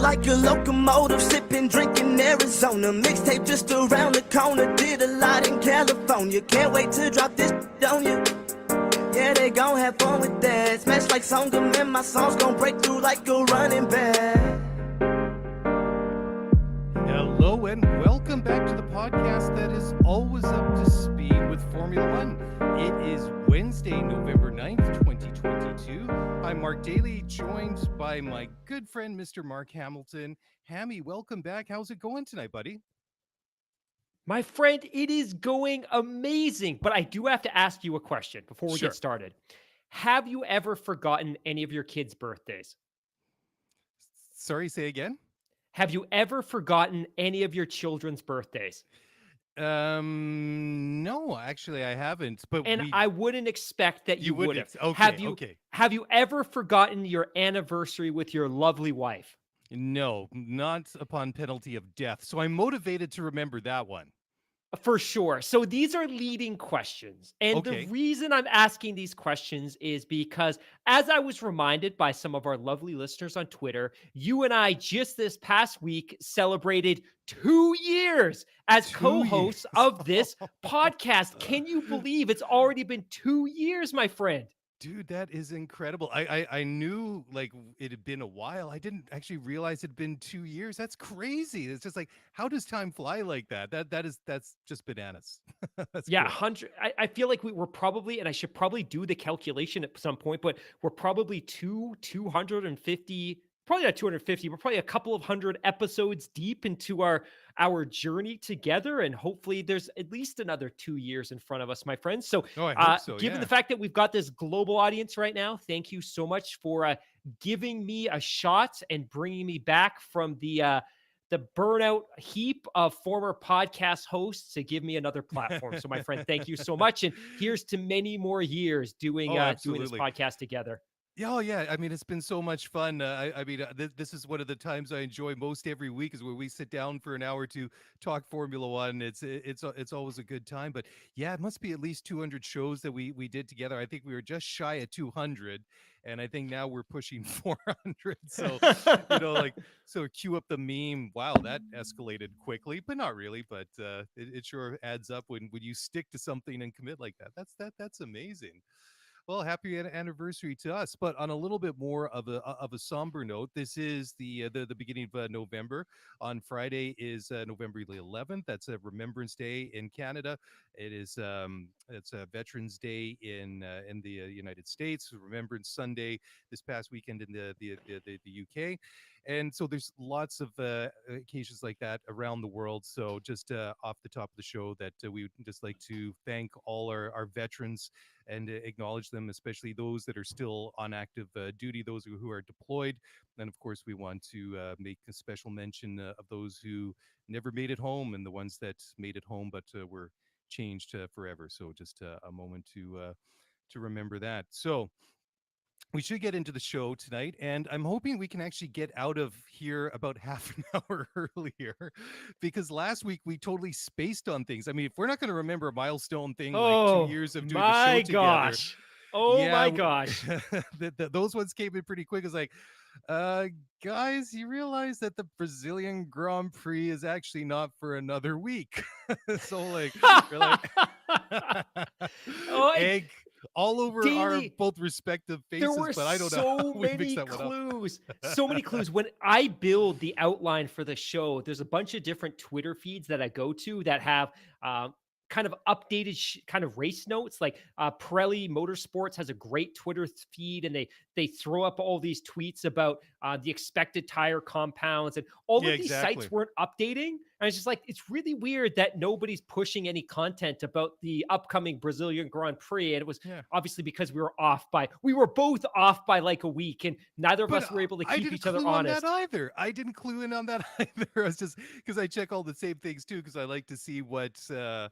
like a locomotive, sipping, drinking Arizona. Mixtape just around the corner, did a lot in California. Can't wait to drop this on you. Yeah, they gon' have fun with that. Smash like Songam, and my songs gon' break through like a running back. Hello and welcome back to the podcast that is always up to speed with Formula One. It is Wednesday, November 9th, 2022. I'm Mark Daly, joined by my good friend, Mr. Mark Hamilton. Hammy, welcome back. How's it going tonight, buddy? My friend, it is going amazing. But I do have to ask you a question before we get started. Have you ever forgotten any of your kids' birthdays? Sorry, say again? Have you ever forgotten any of your children's birthdays? No, actually I haven't. But I wouldn't expect that you would have. Okay, Have you ever forgotten your anniversary with your lovely wife? No, not upon penalty of death. So I'm motivated to remember that one. For sure. So these are leading questions. And the reason I'm asking these questions is because, as I was reminded by some of our lovely listeners on Twitter, you and I just this past week celebrated 2 years as co-hosts of this podcast. Can you believe it's already been 2 years, my friend? Dude, that is incredible. I knew like it had been a while. I didn't actually realize it had been 2 years. That's crazy. It's just like, how does time fly like that? That's just bananas. That's yeah, cool. 100. I feel like we're probably, and I should probably do the calculation at some point, but we're probably 250, probably not 250, but probably a couple of hundred episodes deep into our journey together, and hopefully there's at least another 2 years in front of us, my friends. So, I hope so, given the fact that we've got this global audience right now, thank you so much for giving me a shot and bringing me back from the burnout heap of former podcast hosts to give me another platform. So, my friend, thank you so much, and here's to many more years doing this podcast together. Oh, yeah. I mean, it's been so much fun. This is one of the times I enjoy most every week is where we sit down for an hour to talk Formula One. It's always a good time. But yeah, it must be at least 200 shows that we did together. I think we were just shy of 200, and I think now we're pushing 400. So, so cue up the meme. Wow, that escalated quickly, but not really. But it sure adds up when you stick to something and commit like that. That's amazing. Well, happy anniversary to us. But on a little bit more of a somber note, this is the beginning of November. On Friday is November the 11th. That's a Remembrance Day in Canada. It's a Veterans Day in the United States. Remembrance Sunday this past weekend in the UK. And so there's lots of occasions like that around the world. So just off the top of the show that we would just like to thank all our veterans and acknowledge them, especially those that are still on active duty, those who are deployed. And of course, we want to make a special mention of those who never made it home and the ones that made it home but were changed forever. So just a moment to remember that. So we should get into the show tonight, and I'm hoping we can actually get out of here about half an hour earlier, because last week we totally spaced on things. I mean, if we're not going to remember a milestone thing like 2 years of doing the show together. Oh my gosh. Those ones came in pretty quick. It's like, guys, you realize that the Brazilian Grand Prix is actually not for another week. So like, we're like egg all over our both respective faces, there were but I don't so know. Many clues. So many clues. When I build the outline for the show, there's a bunch of different Twitter feeds that I go to that have kind of updated kind of race notes. Like Pirelli Motorsports has a great Twitter feed, and they throw up all these tweets about the expected tire compounds, and all of these sites weren't updating. And it's just like, it's really weird that nobody's pushing any content about the upcoming Brazilian Grand Prix. And it was obviously because we were both off by like a week, and neither of us were able to keep each other honest. I didn't clue in on that either. I was just, because I check all the same things too, because I like to see what tire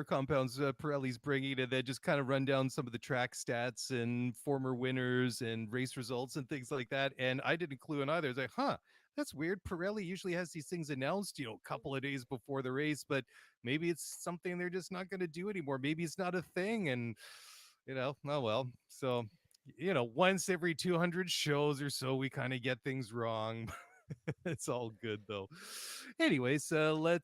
compounds Pirelli's bringing, and then just kind of run down some of the track stats and former winners and race results and things like that. And I didn't clue in either. I was like, that's weird. Pirelli usually has these things announced, a couple of days before the race, but maybe it's something they're just not going to do anymore. Maybe it's not a thing, and oh well. So once every 200 shows or so, we kind of get things wrong. It's all good though. Anyways, we're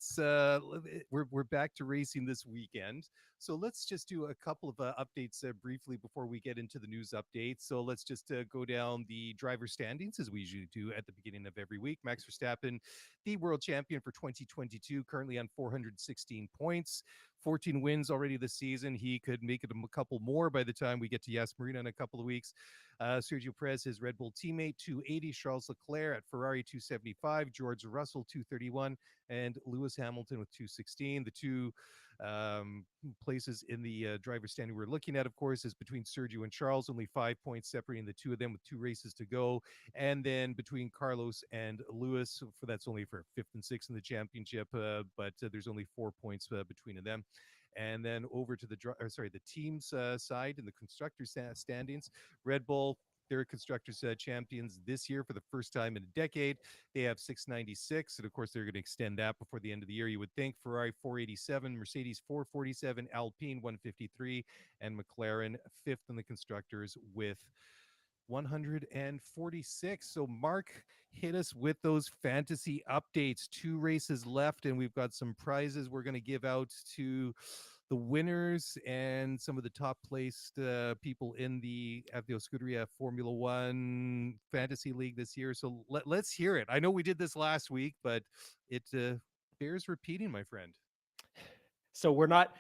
back to racing this weekend. So let's just do a couple of updates briefly before we get into the news updates. So let's just go down the driver standings as we usually do at the beginning of every week. Max Verstappen, the world champion for 2022, currently on 416 points. 14 wins already this season. He could make it a couple more by the time we get to Yas Marina in a couple of weeks. Sergio Perez, his Red Bull teammate, 280. Charles Leclerc at Ferrari, 275. George Russell, 231. And Lewis Hamilton with 216. The two places in the driver standing we're looking at, of course, is between Sergio and Charles, only 5 points separating the two of them with 2 races to go. And then between Carlos and Lewis, that's only for 5th and 6th in the championship, but there's only 4 points between them. And then over to the team's side in the constructors standings, Red Bull, they're constructors champions this year for the first time in a decade. They have 696, and of course they're going to extend that before the end of the year, you would think. Ferrari 487, Mercedes 447, Alpine 153, and McLaren 5th in the constructors with 146. So Mark, hit us with those fantasy updates. 2 races left, and we've got some prizes we're going to give out to the winners and some of the top placed people in the Avio Scuderia Formula One Fantasy League this year. So let's hear it. I know we did this last week, but it bears repeating, my friend. So we're not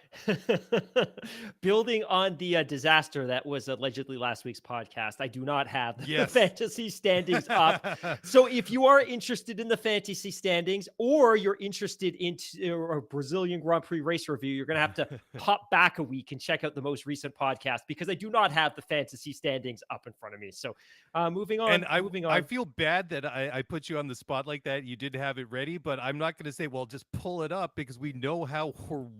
building on the disaster that was allegedly last week's podcast. I do not have the fantasy standings up. So if you are interested in the fantasy standings, or you're interested in a Brazilian Grand Prix race review, you're going to have to pop back a week and check out the most recent podcast, because I do not have the fantasy standings up in front of me. So moving on. And I feel bad that I put you on the spot like that. You did have it ready, but I'm not going to say, well, just pull it up, because we know how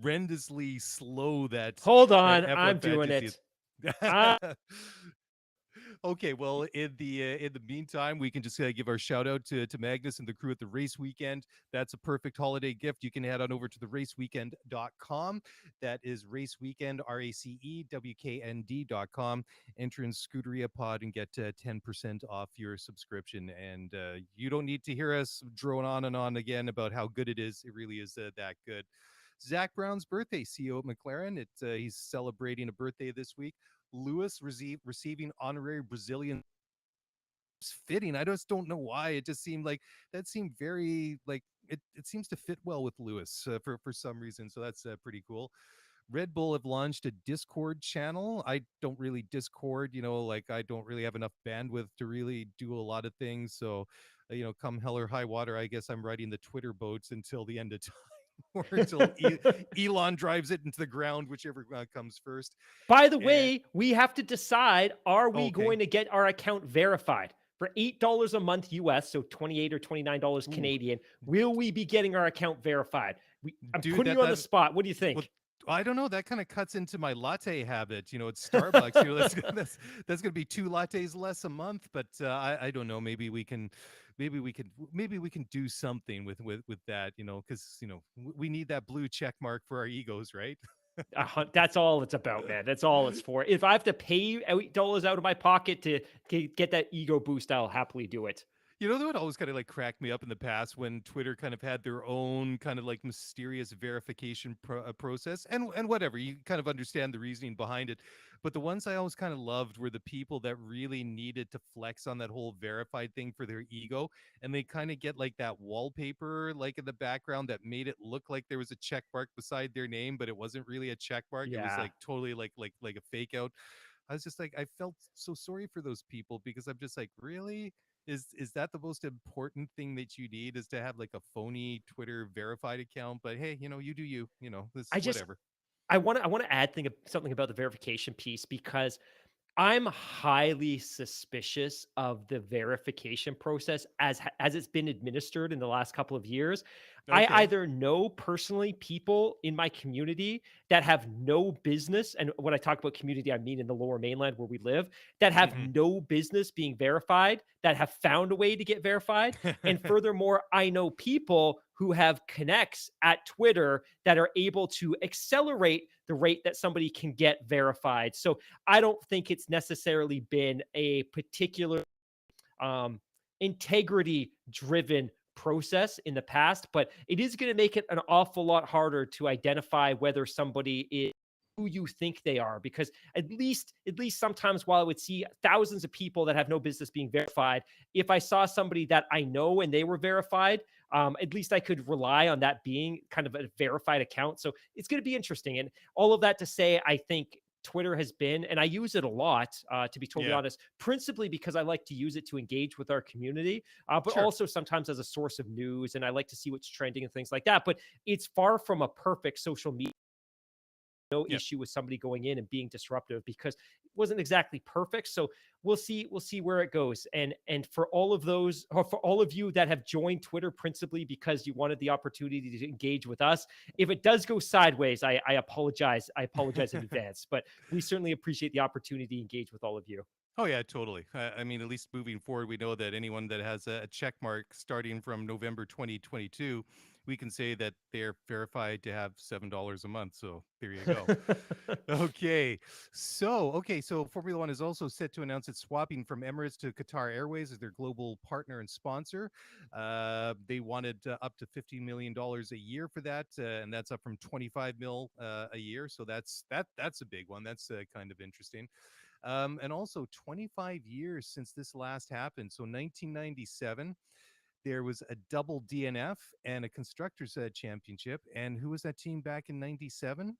horrendously slow that. Hold on, I'm doing it. Okay, well, in the meantime, we can just give our shout out to Magnus and the crew at the Race Weekend. That's a perfect holiday gift. You can head on over to the raceweekend.com. That is Race Weekend, RACEWKND.com. Enter in Scuderia Pod and get 10% off your subscription. And you don't need to hear us drone on and on again about how good it is. It really is that good. Zach Brown's birthday, CEO of McLaren. He's celebrating a birthday this week. Lewis receiving honorary Brazilian. Fitting. I just don't know why. It just seemed like that seemed very like it seems to fit well with Lewis for some reason. So that's pretty cool. Red Bull have launched a Discord channel. I don't really Discord, like I don't really have enough bandwidth to really do a lot of things. So, come hell or high water, I guess I'm riding the Twitter boats until the end of time. Or until Elon drives it into the ground, whichever comes first. By the way, we have to decide, are we going to get our account verified? For $8 a month US, so $28 or $29 Canadian, will we be getting our account verified? I'm putting you on the spot. What do you think? Well, I don't know. That kind of cuts into my latte habit. It's Starbucks. That's going to be 2 lattes less a month. But I don't know. Maybe we can do something with that. Because we need that blue check mark for our egos, right? That's all it's about, man. That's all it's for. If I have to pay $8 out of my pocket to get that ego boost, I'll happily do it. That would always kind of like crack me up in the past when Twitter kind of had their own kind of like mysterious verification process and whatever. You kind of understand the reasoning behind it. But the ones I always kind of loved were the people that really needed to flex on that whole verified thing for their ego. And they kind of get like that wallpaper like in the background that made it look like there was a check mark beside their name, but it wasn't really a check mark. Yeah. It was like totally like a fake out. I was just like, I felt so sorry for those people, because I'm just like, really? Is that the most important thing that you need, is to have like a phony Twitter verified account? But hey, you do you, whatever. I want to add something about the verification piece, because I'm highly suspicious of the verification process as it's been administered in the last couple of years. I Okay. either know personally people in my community that have no business, and when I talk about community, I mean in the lower mainland where we live, that have Mhm. no business being verified, that have found a way to get verified. And furthermore, I know people who have connects at Twitter that are able to accelerate the rate that somebody can get verified. So I don't think it's necessarily been a particular um, integrity driven process in the past, but it is going to make it an awful lot harder to identify whether somebody is who you think they are, because at least sometimes, while I would see thousands of people that have no business being verified, if I saw somebody that I know and they were verified, at least I could rely on that being kind of a verified account. So it's going to be interesting. And all of that to say, I think Twitter has been, and I use it a lot, to be totally Yeah. honest, principally because I like to use it to engage with our community, but Sure. also sometimes as a source of news. And I like to see what's trending and things like that. But it's far from a perfect social media. No Yep. issue with somebody going in and being disruptive, because it wasn't exactly perfect. So we'll see where it goes. And for all of those, or for all of you that have joined Twitter principally because you wanted the opportunity to engage with us, if it does go sideways, I apologize. I apologize in advance, but we certainly appreciate the opportunity to engage with all of you. Oh yeah, totally. I mean, at least moving forward, we know that anyone that has a check mark starting from November 2022, we can say that they're verified to have $7 a month. So there you go. Okay. So Formula One is also set to announce it's swapping from Emirates to Qatar Airways as their global partner and sponsor. They wanted up to $15 million a year for that, and that's up from 25 mil a year. So that's a big one. That's kind of interesting. And also 25 years since this last happened. So 1997, there was a double DNF and a constructors championship. And who was that team back in 97?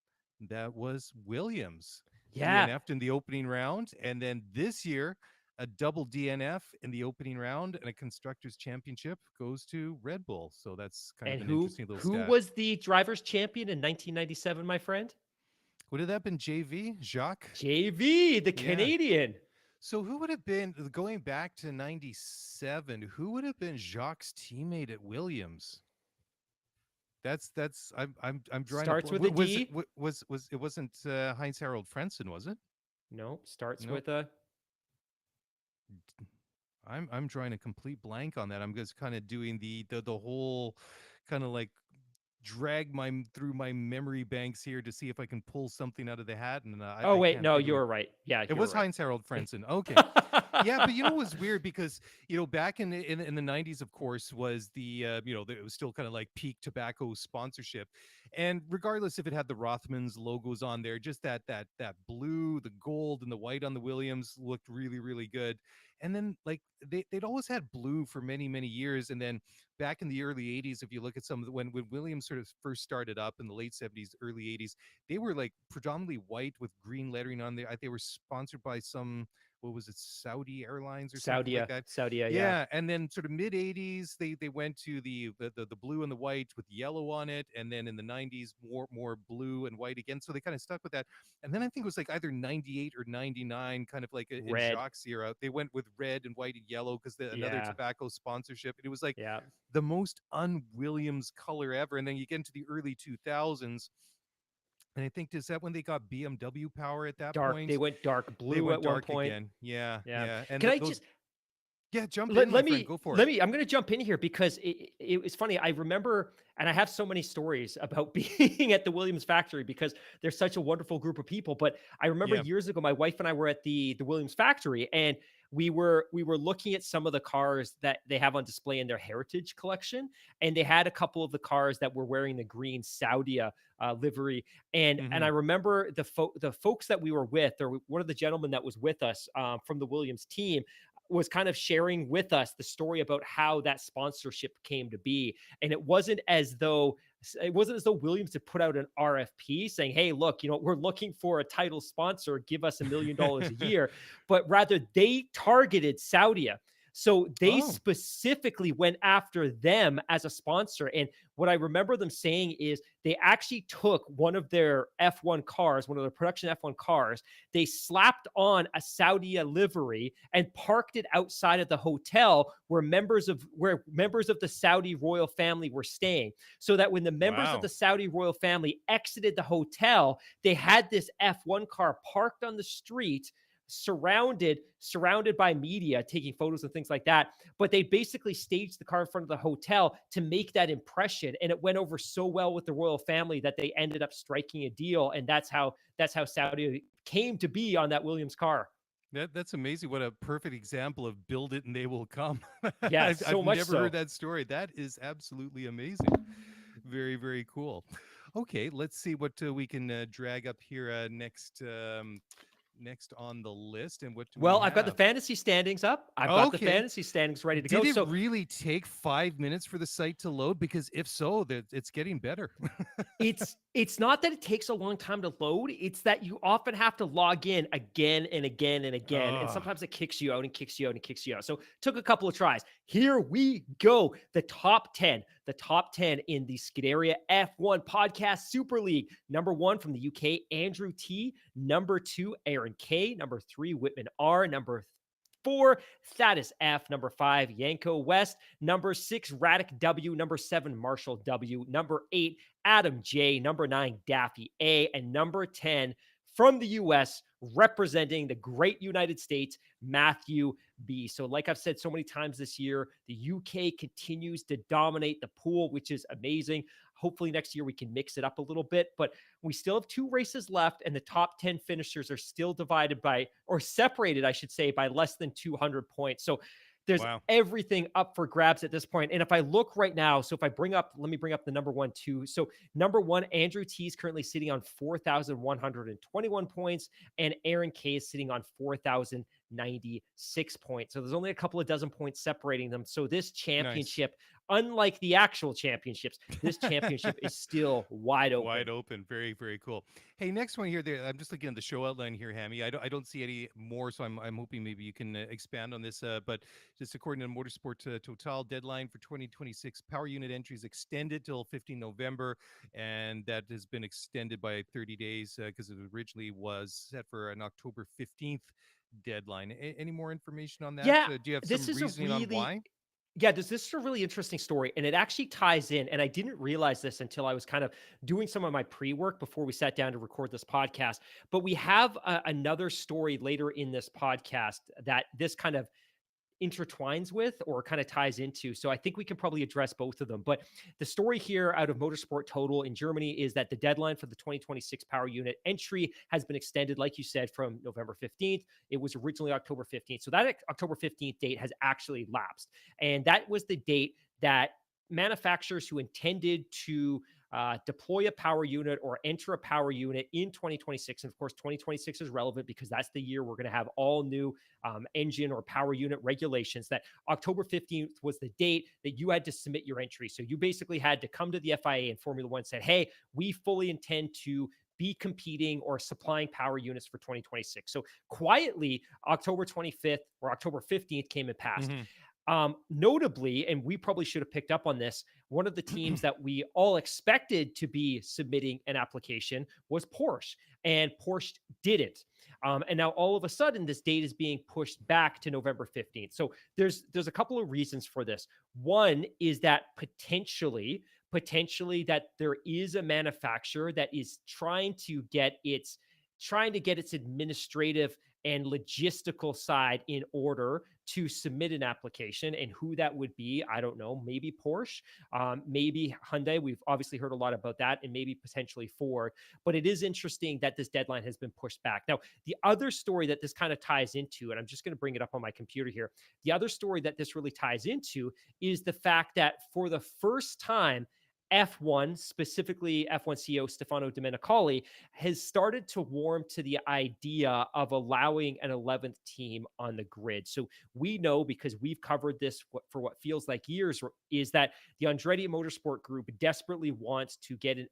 That was Williams. Yeah. DNF'd in the opening round. And then this year, a double DNF in the opening round and a constructors championship goes to Red Bull. So that's kind of And an who interesting little who stat. was the drivers champion in 1997, my friend? Would it have been JV? Jacques? JV, the Yeah. Canadian. So who would have been going back to 97? Who would have been Jacques' teammate at Williams? I'm trying to Starts with a was it D. was it wasn't Heinz Harald Frentzen, was it? No, starts No. with a I'm drawing a complete blank on that. I'm just kind of doing the whole kind of like drag through my memory banks here to see if I can pull something out of the hat, and Oh I wait, can't no, think of it. you're right. Yeah, It you're was right. Heinz Harald Frentzen. Okay. Yeah, but you know what's weird, because back in the 90s, of course, was it was still kind of like peak tobacco sponsorship, and regardless if it had the Rothmans logos on there, just that blue, the gold, and the white on the Williams looked really really good. And then like they'd always had blue for many years, and then back in the early 80s, if you look at some of when Williams sort of first started up in the late 70s, early 80s, they were like predominantly white with green lettering on there. They were sponsored by some, what was it, Saudi Airlines or something like that. Saudia, yeah. Yeah, and then sort of mid 80s, they went to the blue and the white with yellow on it, and then in the 90s more blue and white again. So they kind of stuck with that. And then I think it was like either 98 or 99, kind of like in Red. Jacques' era, they went with red and white and yellow because another Yeah. tobacco sponsorship. And it was like Yeah. the most un-Williams color ever. And then you get into the early 2000s, and I think, is that when they got BMW power at that They point? went dark They blue went at one dark point. again. Yeah, Yeah. yeah. And Can I those, just yeah, jump let, in, my let friend. me Go for let it. me I'm going to jump in here because it's funny. I remember, and I have so many stories about being at the Williams factory because they're such a wonderful group of people. But I remember Yeah. years ago, my wife and I were at the Williams factory, and we were looking at some of the cars that they have on display in their heritage collection, and they had a couple of the cars that were wearing the green Saudia livery. And Hmm. I remember the folks that we were with, or one of the gentlemen that was with us from the Williams team, was kind of sharing with us the story about how that sponsorship came to be. And it wasn't as though Williams had put out an RFP saying, "Hey, look, we're looking for a title sponsor, give us $1 million a year," but rather they targeted Saudia. So they Oh, specifically went after them as a sponsor. And what I remember them saying is they actually took one of their F1 cars, one of their production F1 cars, they slapped on a Saudi livery and parked it outside of the hotel where members of the Saudi royal family were staying, so that when the members of wow. the Saudi royal family exited the hotel, they had this F1 car parked on the street, surrounded by media taking photos and things like that. But they basically staged the car in front of the hotel to make that impression, and it went over so well with the royal family that they ended up striking a deal, and that's how Saudi came to be on that Williams car. That's amazing. What a perfect example of build it and they will come. Yes, I've so much never heard so. that story. That is absolutely amazing. Very, very cool. Okay, let's see what we can drag up here next on the list. And what do we Well, I've got the have? fantasy standings up. I've got the Okay. fantasy standings ready to go. Did it So really take 5 minutes for the site to load? Because if so, it's getting better. it's not that it takes a long time to load, it's that you often have to log in again and again and again, and Oh, sometimes it kicks you out and kicks you out and kicks you out. So took a couple of tries. Here we go. The top 10 in the Scuderia F1 Podcast Super League. Number 1 from the UK, Andrew T. Number 2, Aaron K. Number 3, Whitman R. Number 4, Thaddeus F. Number 5, Yanko West. Number 6, Radic W. Number 7, Marshall W. Number 8, Adam J. Number 9, Daffy A. And number 10, from the US, representing the great United States, Matthew B. So, like I've said so many times this year, the UK continues to dominate the pool, which is amazing. Hopefully, next year we can mix it up a little bit, but we still have 2 races left, and the top 10 finishers are still divided by, or separated, I should say, by less than 200 points. So, there's wow. everything up for grabs at this point. And if I look right now, so if I let me bring up the number 1, 2. So number 1, Andrew T is currently sitting on 4,121 points, and Aaron K is sitting on 4,096 points. So there's only a couple of dozen points separating them. So this Nice. championship, unlike the actual championships, this championship is still wide open. Wide open. Very, very cool. Hey, next one here. I'm just looking at the show outline here, Hammy. I don't see any more, so I'm hoping maybe you can expand on this. But just according to Motorsport Total, deadline for 2026 power unit entries extended till 15 November, and that has been extended by 30 days because it originally was set for an October 15th deadline. Any more information on that? Yeah, Do you have this some is a reasoning on really why? Yeah, this is a really interesting story, and it actually ties in. And I didn't realize this until I was kind of doing some of my pre-work before we sat down to record this podcast. But we have another story later in this podcast that this kind of intertwines with or kind of ties into. So I think we can probably address both of them. But the story here out of Motorsport Total in Germany is that the deadline for the 2026 power unit entry has been extended, like you said, from November 15th. It was originally October 15th. So that October 15th date has actually lapsed. And that was the date that manufacturers who intended to deploy a power unit or enter a power unit in 2026. And of course, 2026 is relevant because that's the year we're going to have all new engine or power unit regulations. That October 15th was the date that you had to submit your entry. So you basically had to come to the FIA and Formula One said, hey, we fully intend to be competing or supplying power units for 2026. So quietly, October 25th or October 15th came and passed. Hmm. Notably, and we probably should have picked up on this, one of the teams that we all expected to be submitting an application was Porsche, and Porsche didn't. And now all of a sudden, this date is being pushed back to November 15th. So there's a couple of reasons for this. One is that potentially that there is a manufacturer that is trying to get its administrative and logistical side in order to submit an application. And who that would be, I don't know. Maybe Porsche, maybe Hyundai. We've obviously heard a lot about that, and maybe potentially Ford. But it is interesting that this deadline has been pushed back. Now, the other story that this kind of ties into, and I'm just going to bring it up on my computer here. The other story that this really ties into is the fact that for the first time, F1, specifically F1 CEO Stefano Domenicali, has started to warm to the idea of allowing an 11th team on the grid. So we know, because we've covered this for what feels like years, is that the Andretti Motorsport Group desperately wants to get an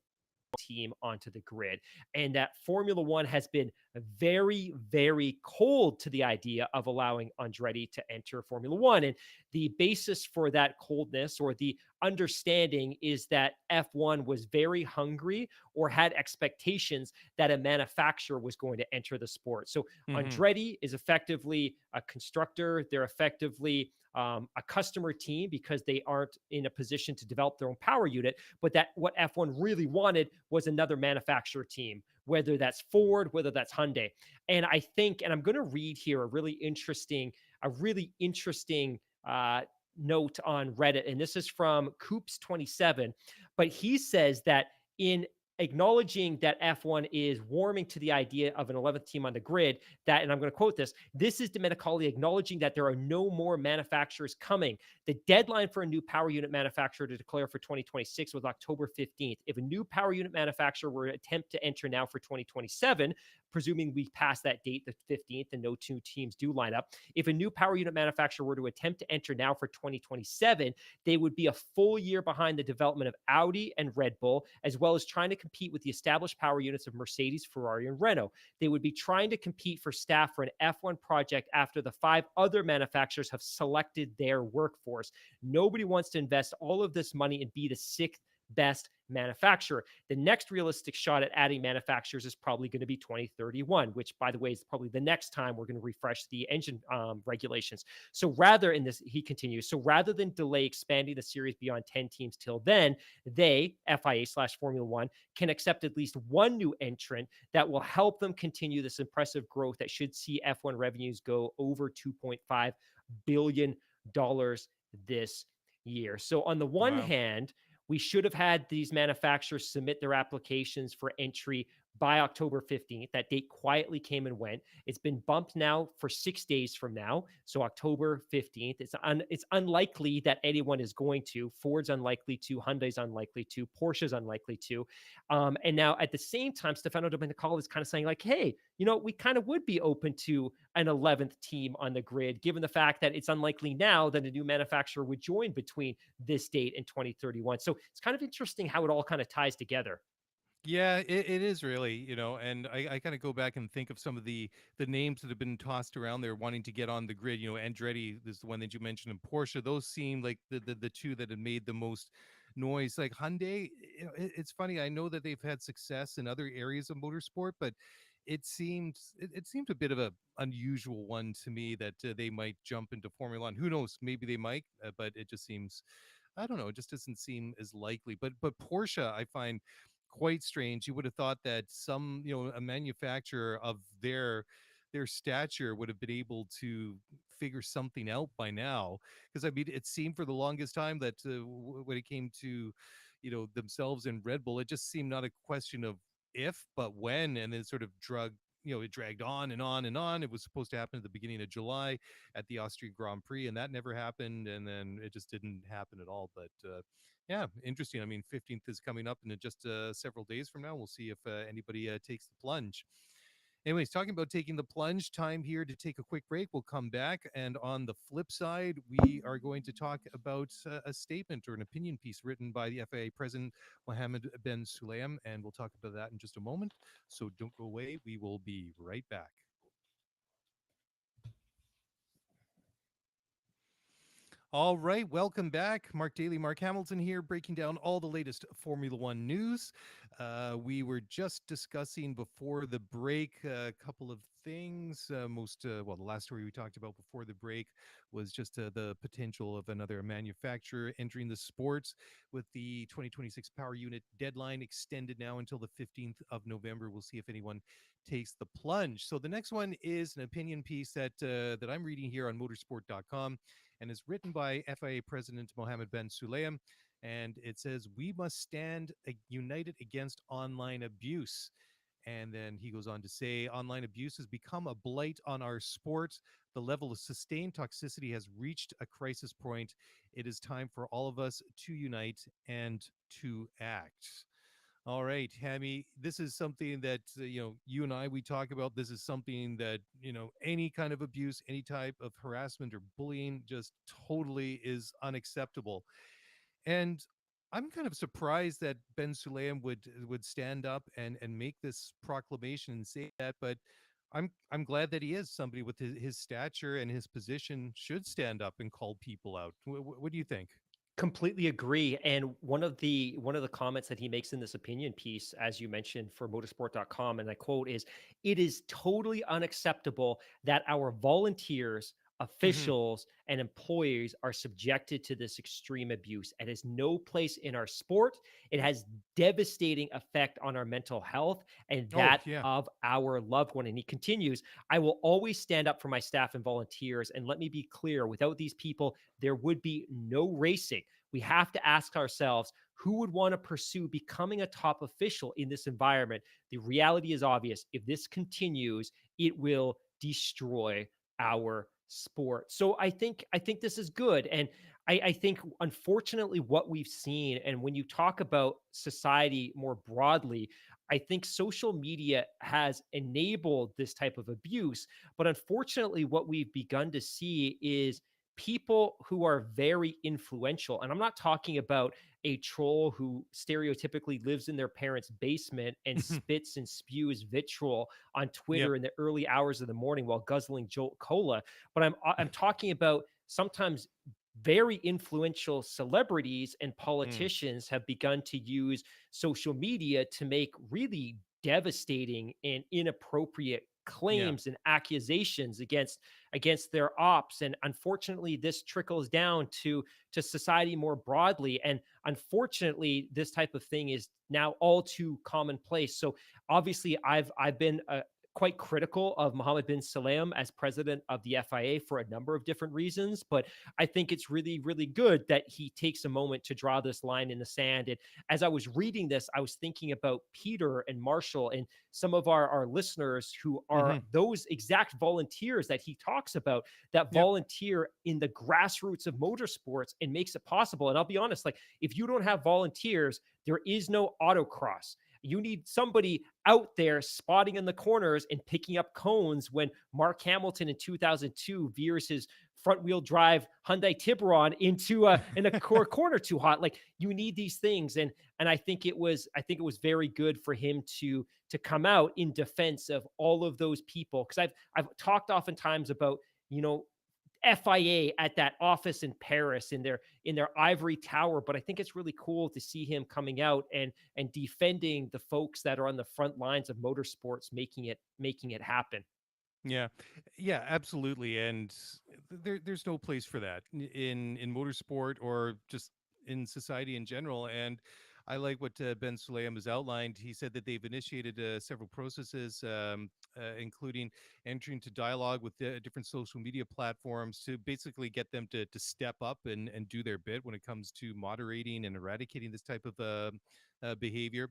team onto the grid, and that Formula One has been very, very cold to the idea of allowing Andretti to enter Formula One. And the basis for that coldness, or the understanding, is that F1 was very hungry or had expectations that a manufacturer was going to enter the sport. So Hmm. Andretti is effectively a constructor. They're effectively a customer team because they aren't in a position to develop their own power unit. But that what F1 really wanted was another manufacturer team, whether that's Ford, whether that's Hyundai. And I think, and I'm going to read here a really interesting note on Reddit, and this is from Coops27, but he says that in acknowledging that F1 is warming to the idea of an 11th team on the grid, that, and I'm going to quote this is Domenicali acknowledging that there are no more manufacturers coming. The deadline for a new power unit manufacturer to declare for 2026 was October 15th. If a new power unit manufacturer were to attempt to enter now for 2027, presuming we pass that date, the 15th, and no two teams do line up, if a new power unit manufacturer were to attempt to enter now for 2027, they would be a full year behind the development of Audi and Red Bull, as well as trying to compete with the established power units of Mercedes, Ferrari, and Renault. They would be trying to compete for staff for an F1 project after the 5 other manufacturers have selected their workforce. Nobody wants to invest all of this money and be the 6th best manufacturer. The next realistic shot at adding manufacturers is probably going to be 2031, which, by the way, is probably the next time we're going to refresh the engine regulations. So rather, in this, he continues, so rather than delay expanding the series beyond 10 teams till then, they, FIA/Formula One, can accept at least one new entrant that will help them continue this impressive growth that should see F1 revenues go over $2.5 billion this year. So on the one Wow. hand, we should have had these manufacturers submit their applications for entry by October 15th. That date quietly came and went. It's been bumped now for 6 days from now, so October 15th. It's unlikely that anyone is going to. Ford's unlikely to. Hyundai's unlikely to. Porsche's unlikely to. And now at the same time, Stefano Domenicali is kind of saying like, hey, we kind of would be open to an 11th team on the grid, given the fact that it's unlikely now that a new manufacturer would join between this date and 2031. So it's kind of interesting how it all kind of ties together. Yeah, it is really, and I kind of go back and think of some of the names that have been tossed around there wanting to get on the grid. Andretti is the one that you mentioned, and Porsche. Those seem like the two that have made the most noise. Like Hyundai, it's funny. I know that they've had success in other areas of motorsport, but it seemed a bit of a unusual one to me that they might jump into Formula One. Who knows? Maybe they might, but it just seems, I don't know. It just doesn't seem as likely. But Porsche, I find quite strange. You would have thought that a manufacturer of their stature would have been able to figure something out by now. Because I mean, it seemed for the longest time that when it came to, themselves and Red Bull, it just seemed not a question of if, but when, and then sort of it dragged on and on and on. It was supposed to happen at the beginning of July at the Austrian Grand Prix, and that never happened, and then it just didn't happen at all. But yeah, interesting. I mean, 15th is coming up in just several days from now. We'll see if anybody takes the plunge. Anyways, talking about taking the plunge, time here to take a quick break. We'll come back. And on the flip side, we are going to talk about a statement or an opinion piece written by the FIA president, Mohammed Ben Sulayem. And we'll talk about that in just a moment. So don't go away. We will be right back. All right, welcome back. Mark Daly, Mark Hamilton here, breaking down all the latest Formula One news. We were just discussing before the break a couple of things. The last story we talked about before the break was just the potential of another manufacturer entering the sports with the 2026 power unit deadline extended now until the 15th of November. We'll see if anyone takes the plunge. So the next one is an opinion piece that I'm reading here on motorsport.com, and is written by FIA President Mohammed Ben Sulayem. And it says, "We must stand united against online abuse." And then he goes on to say, online abuse has become a blight on our sport. The level of sustained toxicity has reached a crisis point. It is time for all of us to unite and to act. All right, Hammy, this is something that, you and I, we talk about. This is something that, any kind of abuse, any type of harassment or bullying just totally is unacceptable. And I'm kind of surprised that Ben Sulayem would stand up and make this proclamation and say that. But I'm glad that he is somebody with his stature and his position should stand up and call people out. What do you think? Completely agree. And one of the comments that he makes in this opinion piece, as you mentioned for motorsport.com, and I quote, is it is totally unacceptable that our volunteers, Hmm. officials, and employees are subjected to this extreme abuse. It has no place in our sport. It has devastating effect on our mental health and Oh that yeah. of our loved one. And he continues, I will always stand up for my staff and volunteers. And let me be clear, without these people, there would be no racing. We have to ask ourselves, who would want to pursue becoming a top official in this environment? The reality is obvious. If this continues, it will destroy our sport. So I think this is good. And I think unfortunately what we've seen, and when you talk about society more broadly, I think social media has enabled this type of abuse. But unfortunately, what we've begun to see is people who are very influential. And I'm not talking about a troll who stereotypically lives in their parents' basement and spits and spews vitriol on Yep. Twitter in the early hours of the morning while guzzling Jolt Cola. But I'm talking about sometimes very influential celebrities and Mm. politicians have begun to use social media to make really devastating and inappropriate Yeah. claims and accusations against their ops. And unfortunately this trickles down to society more broadly. And unfortunately this type of thing is now all too commonplace. So obviously I've been quite critical of Mohammed bin Sulayem as president of the FIA for a number of different reasons, but I think it's really, really good that he takes a moment to draw this line in the sand. And as I was reading this, I was thinking about Peter and Marshall and some of our listeners who are Hmm. those exact volunteers that he talks about, that Yep. volunteer in the grassroots of motorsports and makes it possible. And I'll be honest, like if you don't have volunteers, there is no autocross. You need somebody out there spotting in the corners and picking up cones when Mark Hamilton in 2002 veers his front wheel drive Hyundai Tiburon into a corner too hot. Like you need these things, and I think it was very good for him to come out in defense of all of those people, because I've talked oftentimes about, you know, FIA at that office in Paris in their ivory tower. But I think it's really cool to see him coming out and defending the folks that are on the front lines of motorsports, making it happen. Yeah, yeah, absolutely. And there's no place for that in motorsport or just in society in general. And I like what Ben Sulayem has outlined. He said that they've initiated several processes, including entering into dialogue with different social media platforms to basically get them to step up and do their bit when it comes to moderating and eradicating this type of behavior.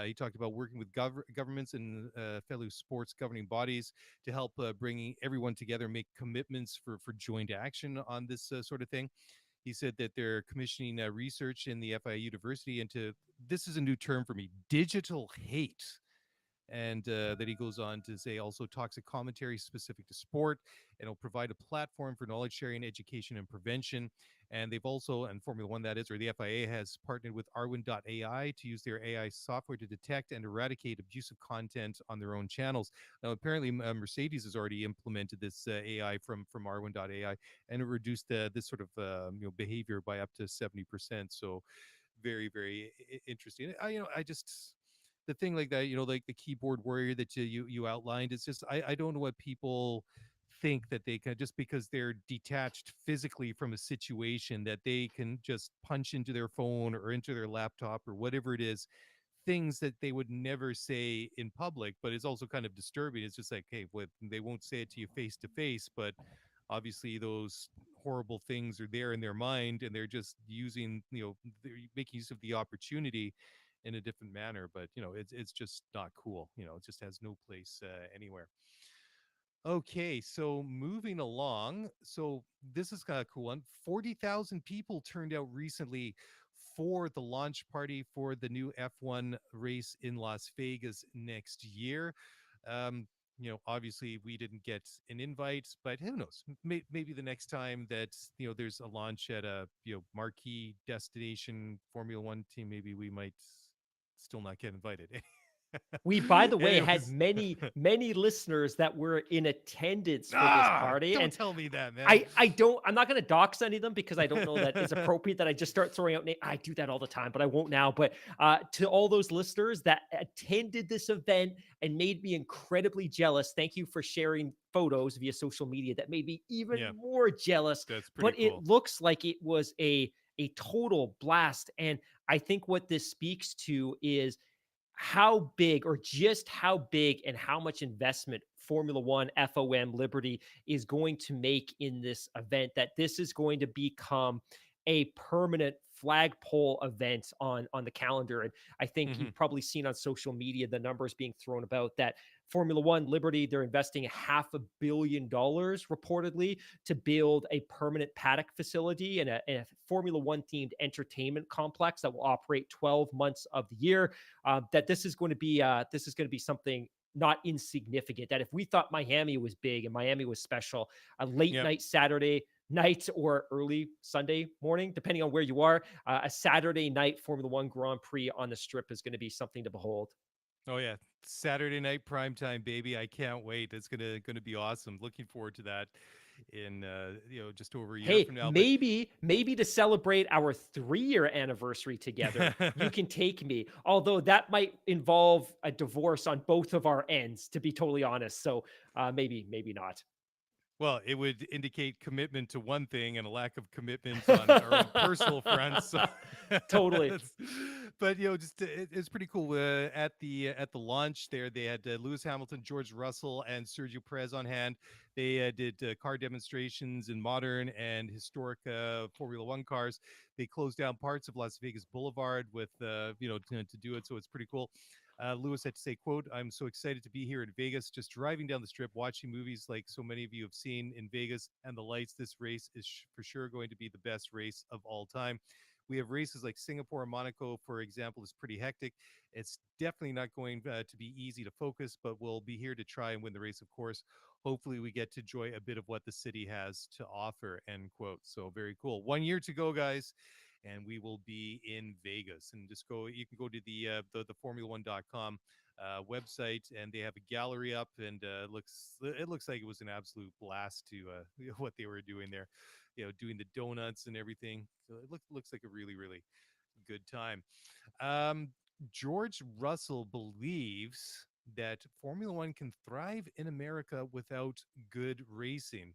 He talked about working with governments and fellow sports governing bodies to help bringing everyone together, make commitments for joint action on this sort of thing. He said that they're commissioning research in the FIA University into, this is a new term for me, digital hate. And that he goes on to say also toxic commentary specific to sport, and it'll provide a platform for knowledge sharing, education, and prevention. And they've also, and Formula One that is, or the FIA has partnered with Arwin.ai to use their AI software to detect and eradicate abusive content on their own channels. Now, apparently, Mercedes has already implemented this AI from Arwin.ai, and it reduced this sort of behavior by up to 70%. So very, very interesting. I just, the thing like that, like the keyboard warrior that you outlined, it's just I don't know what people think that they can, just because they're detached physically from a situation, that they can just punch into their phone or into their laptop or whatever it is, things that they would never say in public. But it's also kind of disturbing. It's just like, hey, what, they won't say it to you face to face, but obviously those horrible things are there in their mind, and they're just using, they're making use of the opportunity in a different manner. But it's just not cool. It just has no place anywhere. Okay, so moving along. So this is kind of cool one. 40,000 people turned out recently for the launch party for the new F1 race in Las Vegas next year. Um, obviously we didn't get an invite, but who knows? Maybe the next time that there's a launch at a marquee destination Formula One team, maybe we might still not get invited. We, by the way, It had was many listeners that were in attendance for this ah, party, don't and tell me that, man. I'm not going to dox any of them because I don't know that it's appropriate that I just start throwing out names. I do that all the time, but I won't now. But to all those listeners that attended this event and made me incredibly jealous, thank you for sharing photos via social media. That made me even Yeah, more jealous. that's pretty But it cool. looks like it was a total blast, and I think what this speaks to is how big, or just how big and how much investment Formula One, FOM, Liberty is going to make in this event, that this is going to become a permanent flagpole event on the calendar. And I think Hmm. you've probably seen on social media the numbers being thrown about that Formula One, Liberty, they're investing $500 million reportedly to build a permanent paddock facility and a Formula One themed entertainment complex that will operate 12 months of the year. That this is going to be something not insignificant. That if we thought Miami was big and Miami was special, a late Yep. night Saturday night or early Sunday morning, depending on where you are, a Saturday night Formula One Grand Prix on the Strip is going to be something to behold. Oh yeah, Saturday night prime time, baby. I can't wait. It's gonna be awesome. Looking forward to that in just over a year Hey, from now. But maybe to celebrate our 3-year anniversary together, you can take me. Although that might involve a divorce on both of our ends, to be totally honest. So maybe not. well, it would indicate commitment to one thing and a lack of commitment on our own personal fronts. So Totally. but just it's pretty cool. At the launch there, they had Lewis Hamilton, George Russell, and Sergio Perez on hand. They did car demonstrations in modern and historic Formula One cars. They closed down parts of Las Vegas Boulevard with to do it. So it's pretty cool. Lewis had to say, quote, "I'm so excited to be here in Vegas, just driving down the strip, watching movies like so many of you have seen in Vegas and the lights. This race is for sure going to be the best race of all time. We have races like Singapore and Monaco, for example, is pretty hectic. It's definitely not going to be easy to focus, but we'll be here to try and win the race, of course. Hopefully we get to enjoy a bit of what the city has to offer," end quote. So very cool. 1 year to go, guys, and we will be in Vegas. And just go, you can go to the Formula1.com website, and they have a gallery up, and it looks like it was an absolute blast to what they were doing there, doing the donuts and everything. So it looks like a really really good time. Um, George Russell believes that Formula One can thrive in America without good racing.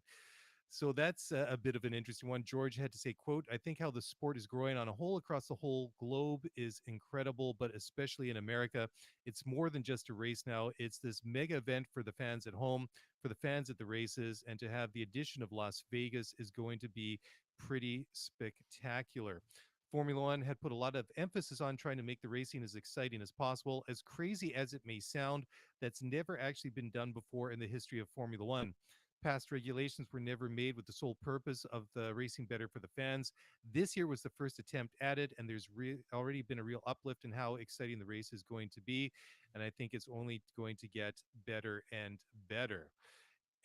So that's a bit of an interesting one. George had to say, quote, "I think how the sport is growing on a whole across the whole globe is incredible, but especially in America, it's more than just a race now. It's this mega event for the fans at home, for the fans at the races, and to have the addition of Las Vegas is going to be pretty spectacular." Formula One had put a lot of emphasis on trying to make the racing as exciting as possible. As crazy as it may sound, that's never actually been done before in the history of Formula One. Past regulations were never made with the sole purpose of the racing better for the fans. This year was the first attempt at it, and there's already been a real uplift in how exciting the race is going to be. And I think it's only going to get better and better,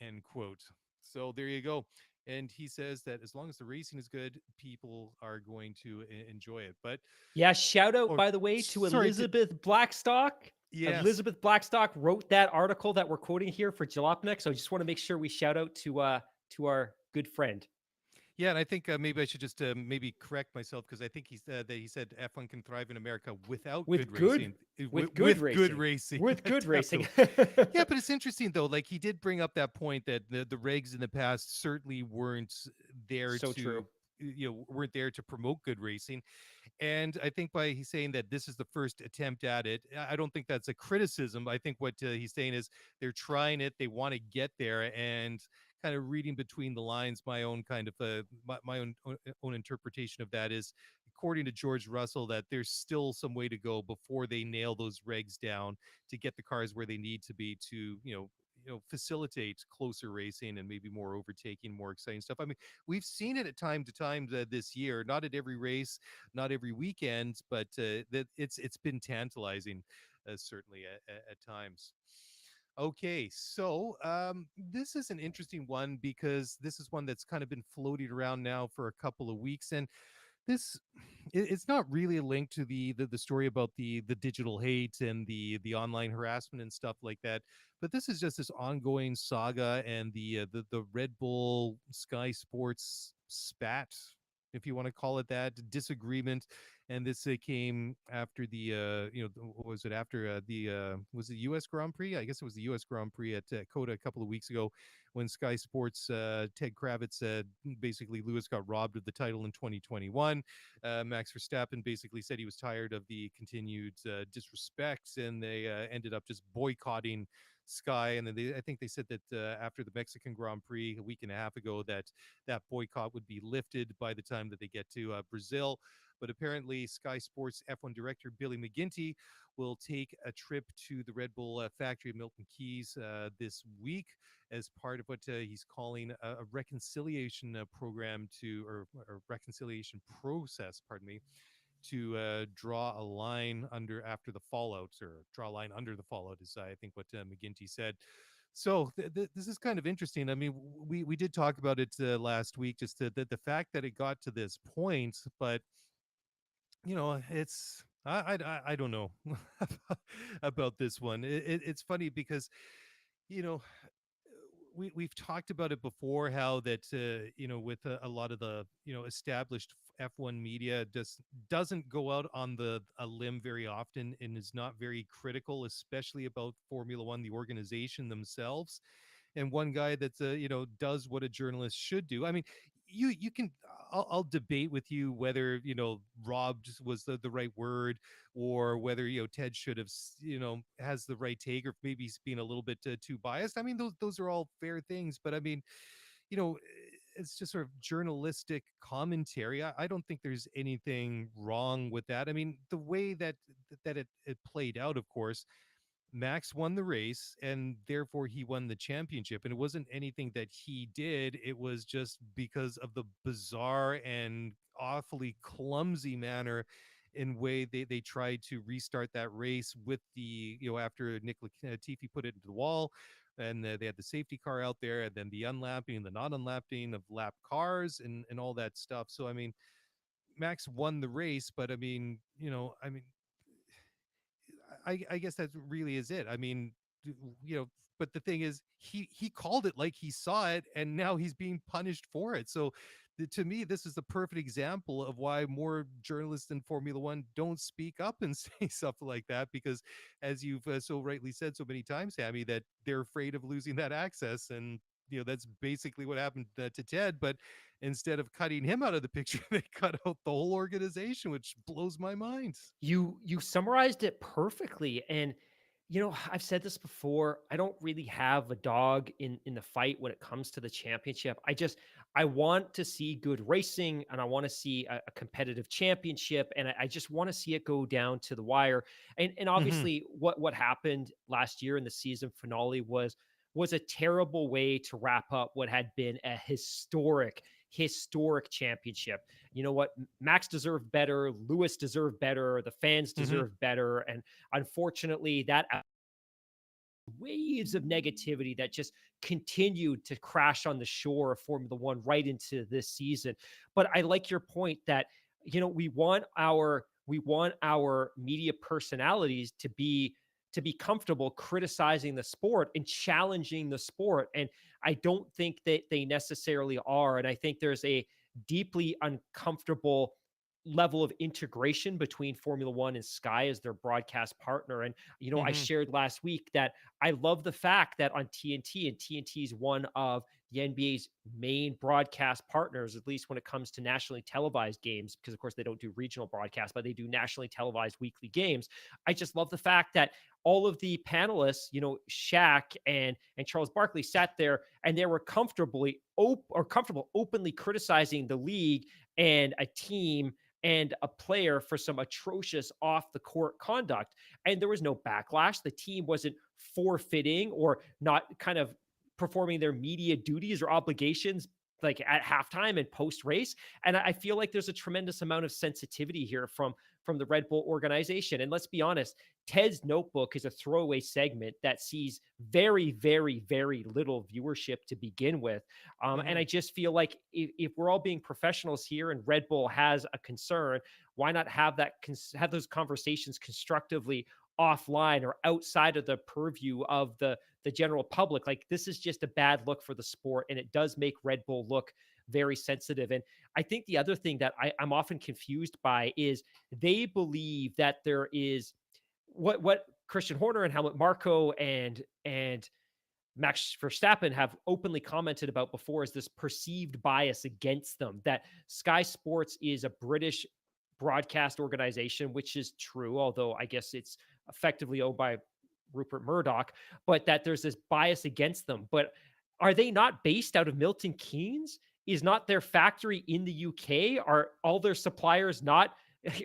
end quote. So there you go. And he says that as long as the racing is good, people are going to enjoy it. But, Yeah, shout out, or by the way, to sorry, to, Elizabeth Blackstock. yes. Elizabeth Blackstock wrote that article that we're quoting here for Jalopnik. So I just want to make sure we shout out to our good friend. Yeah, and I think maybe I should just maybe correct myself, because I think he said F1 can thrive in America without With good good racing. with good With good racing. racing, With good racing. definitely. Yeah, but it's interesting though. Like, he did bring up that point that the regs in the past certainly weren't there So to true. weren't there to promote good racing. And I think by he's saying that this is the first attempt at it, I don't think that's a criticism. I think what he's saying is they're trying it, they want to get there, and kind of reading between the lines, my own kind of my own interpretation of that is, according to George Russell, that there's still some way to go before they nail those regs down to get the cars where they need to be to facilitate closer racing and maybe more overtaking, more exciting stuff. I mean, we've seen it at time to time this year, not at every race, not every weekend, but that it's been tantalizing, certainly at times. Okay, so this is an interesting one, because this is one that's kind of been floating around now for a couple of weeks, and this it's not really a link to the story about the digital hate and the online harassment and stuff like that, but this is just this ongoing saga and the Red Bull Sky Sports spat, if you want to call it that, disagreement. And this came after what was it, after the was it US Grand Prix? I guess it was the US Grand Prix at Coda a couple of weeks ago, when Sky Sports Ted Kravitz said basically Lewis got robbed of the title in 2021. Max Verstappen basically said he was tired of the continued disrespect, and they ended up just boycotting Sky. And then I think they said that after the Mexican Grand Prix a week and a half ago, that that boycott would be lifted by the time that they get to Brazil. But apparently, Sky Sports F1 director Billy McGuinty will take a trip to the Red Bull factory of Milton Keynes this week as part of what he's calling a reconciliation program or reconciliation process, pardon me, to draw a line after the fallout, or draw a line under the fallout is I think what McGuinty said. So this is kind of interesting. I mean, we did talk about it last week, just the fact that it got to this point, but it's I don't know about this one. It's funny because you know we've talked about it before, how that with a lot of the established F1 media doesn't go out on a limb very often, and is not very critical, especially about Formula One, the organization themselves. And one guy that does what a journalist should do. I mean, you can I'll debate with you whether robbed was the right word, or whether Ted should have has the right take, or maybe he's being a little bit too biased. I mean, those are all fair things, but I mean, you know it's just sort of journalistic commentary. I don't think there's anything wrong with that. I mean, the way that it played out, of course, Max won the race, and therefore he won the championship. And it wasn't anything that he did. It was just because of the bizarre and awfully clumsy manner in way they tried to restart that race with after Nick Latifi put it into the wall. And they had the safety car out there, and then the unlapping and the not unlapping of lap cars and all that stuff. So, I mean, Max won the race, but I mean, I guess that really is it. I mean, but the thing is, he called it like he saw it, and now he's being punished for it. So, to me, this is the perfect example of why more journalists in Formula One don't speak up and say stuff like that, because, as you've so rightly said so many times, Sammy, that they're afraid of losing that access. And that's basically what happened to Ted. But instead of cutting him out of the picture, they cut out the whole organization, which blows my mind. You summarized it perfectly. And I've said this before, I don't really have a dog in the fight when it comes to the championship. I want to see good racing, and I want to see a competitive championship, and I just want to see it go down to the wire. And Hmm. obviously what happened last year in the season finale was a terrible way to wrap up what had been a historic championship. You know what? Max deserved better. Lewis deserved better. The fans Hmm. deserved better. And unfortunately, that waves of negativity that just continued to crash on the shore of Formula One right into this season. But I like your point that we want our media personalities to be comfortable criticizing the sport and challenging the sport. And I don't think that they necessarily are. And I think there's a deeply uncomfortable level of integration between Formula One and Sky as their broadcast partner. And, I Hmm. shared last week that I love the fact that on TNT, and TNT is one of the NBA's main broadcast partners, at least when it comes to nationally televised games, because of course they don't do regional broadcasts, but they do nationally televised weekly games. I just love the fact that all of the panelists, Shaq and Charles Barkley, sat there and they were comfortable openly criticizing the league and a team and a player for some atrocious off the court conduct. And there was no backlash. The team wasn't forfeiting or not kind of performing their media duties or obligations like at halftime and post race. And I feel like there's a tremendous amount of sensitivity here from the Red Bull organization. And let's be honest, Ted's Notebook is a throwaway segment that sees very, very, very little viewership to begin with. And I just feel like if we're all being professionals here and Red Bull has a concern, why not have have those conversations constructively offline or outside of the purview of the general public? Like, this is just a bad look for the sport, and it does make Red Bull look very sensitive. And I think the other thing that I'm often confused by is they believe that there is what Christian Horner and Helmut Marko and Max Verstappen have openly commented about before is this perceived bias against them, that Sky Sports is a British broadcast organization, which is true, although I guess it's effectively owned by Rupert Murdoch, but that there's this bias against them. But are they not based out of Milton Keynes? Is not their factory in the UK? Are all their suppliers not,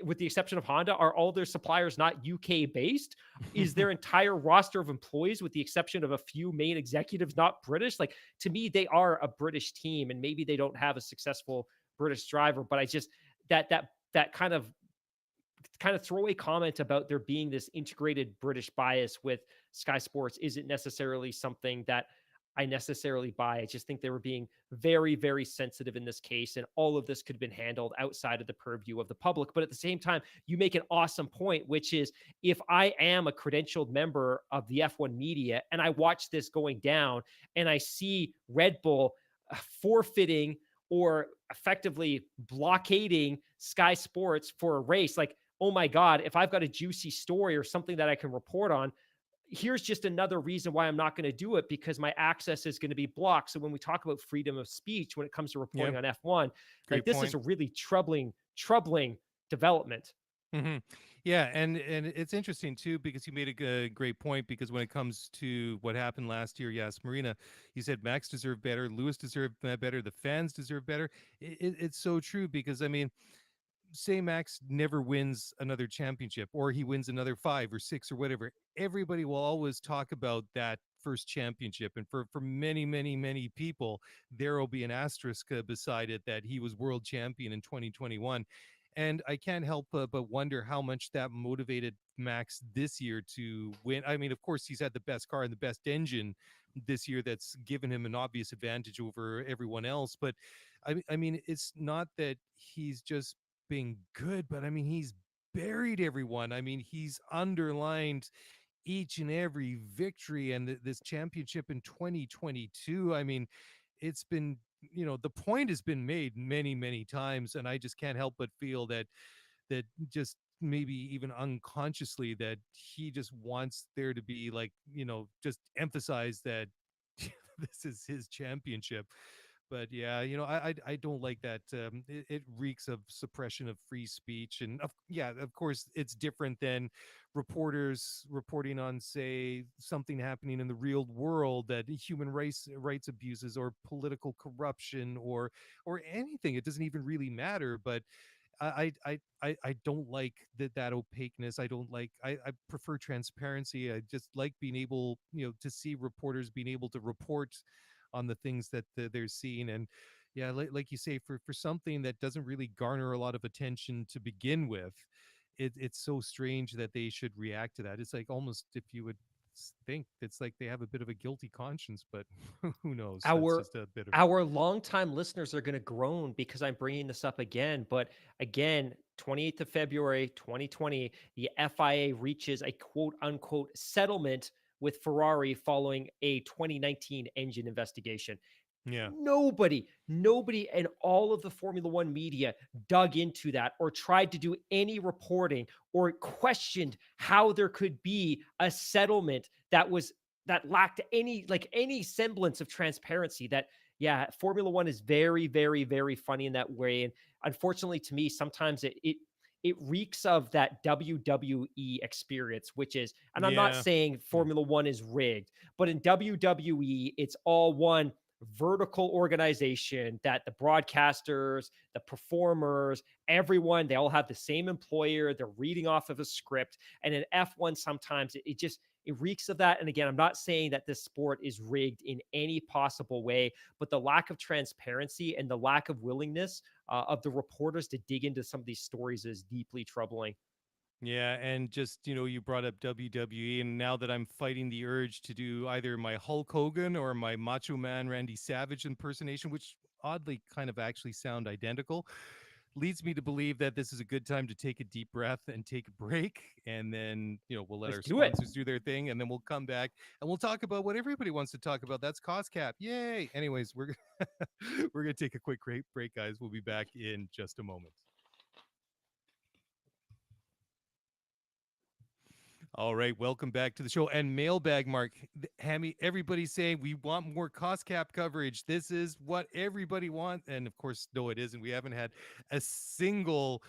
with the exception of Honda, are all their suppliers not UK based? Is their entire roster of employees, with the exception of a few main executives, not British? Like, to me, they are a British team, and maybe they don't have a successful British driver, but I just, that kind of throwaway comment about there being this integrated British bias with Sky Sports isn't necessarily something that I necessarily buy. I just think they were being very, very sensitive in this case, and all of this could have been handled outside of the purview of the public. But at the same time, you make an awesome point, which is, if I am a credentialed member of the F1 media and I watch this going down and I see Red Bull forfeiting or effectively blockading Sky Sports for a race, like, oh my God, if I've got a juicy story or something that I can report on, here's just another reason why I'm not going to do it, because my access is going to be blocked. So when we talk about freedom of speech, when it comes to reporting on F1, like, this is a really troubling development. Yeah, and it's interesting too, because you made a great point, because when it comes to what happened last year, yes, Marina, you said Max deserved better, Lewis deserved better, the fans deserve better. It's so true, because I mean, say Max never wins another championship, or he wins another 5 or 6 or whatever, everybody will always talk about that first championship, and for many, many, many people, there will be an asterisk beside it that he was world champion in 2021. And I can't help but wonder how much that motivated Max this year to win. I mean, of course, he's had the best car and the best engine this year, that's given him an obvious advantage over everyone else. But I mean, it's not that he's just being good, but I mean, he's buried everyone. I mean, he's underlined each and every victory, and this championship in 2022. I mean, it's been, the point has been made many, many times, and I just can't help but feel that just maybe even unconsciously, that he just wants there to be, like, just emphasize that this is his championship. But yeah, I don't like that. It reeks of suppression of free speech, and yeah, of course, it's different than reporters reporting on, say, something happening in the real world, that human rights abuses or political corruption or anything. It doesn't even really matter. But I don't like that opaqueness. I don't like. I prefer transparency. I just like being able, to see reporters being able to report on the things that they're seeing. And yeah, like you say, for something that doesn't really garner a lot of attention to begin with, it's so strange that they should react to that. It's like, almost, if you would think, it's like they have a bit of a guilty conscience, but who knows? That's Our just a bit of our longtime listeners are going to groan because I'm bringing this up again. But again, 28th of February, 2020, the FIA reaches a quote unquote settlement with Ferrari following a 2019 engine investigation. yeah. Nobody in all of the Formula One media dug into that or tried to do any reporting or questioned how there could be a settlement that lacked any semblance of transparency. That, yeah, Formula One is very, very, very funny in that way. And unfortunately, to me, sometimes it reeks of that WWE experience, which is, and I'm not Yeah. saying Formula One is rigged, but in WWE, it's all one vertical organization, that the broadcasters, the performers, everyone, they all have the same employer. They're reading off of a script. And in F1, sometimes it It reeks of that. And again, I'm not saying that this sport is rigged in any possible way, but the lack of transparency and the lack of willingness of the reporters to dig into some of these stories is deeply troubling. Yeah, and just, you brought up WWE, and now that I'm fighting the urge to do either my Hulk Hogan or my Macho Man Randy Savage impersonation, which oddly kind of actually sound identical, leads me to believe that this is a good time to take a deep breath and take a break. And then, we'll let Let's our do it. sponsors do their thing, and then we'll come back and we'll talk about what everybody wants to talk about. That's cost cap. Yay. Anyways, we're going to take a quick break, guys. We'll be back in just a moment. All right, welcome back to the show. And mailbag, Mark, Hammy, everybody's saying we want more cost cap coverage. This is what everybody wants. And of course, no, it isn't. We haven't had a single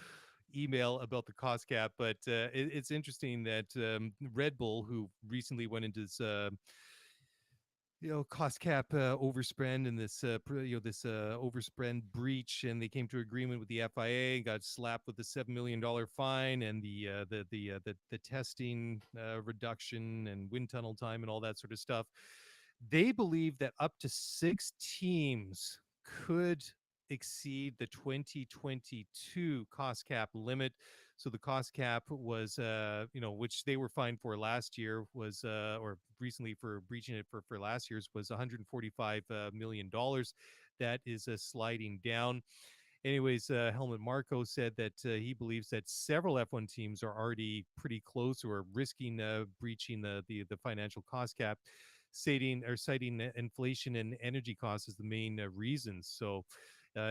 email about the cost cap, but it's interesting that Red Bull, who recently went into this cost cap overspend and this overspend breach, and they came to agreement with the FIA and got slapped with a $7 million fine and the testing reduction and wind tunnel time and all that sort of stuff. They believe that up to 6 teams could exceed the 2022 cost cap limit. So the cost cap was, which they were fined for last year, was, or recently for breaching it for last year's, was $145 million. That is sliding down. Anyways, Helmut Marko said that he believes that several F1 teams are already pretty close or risking breaching the financial cost cap, citing inflation and energy costs as the main reasons. So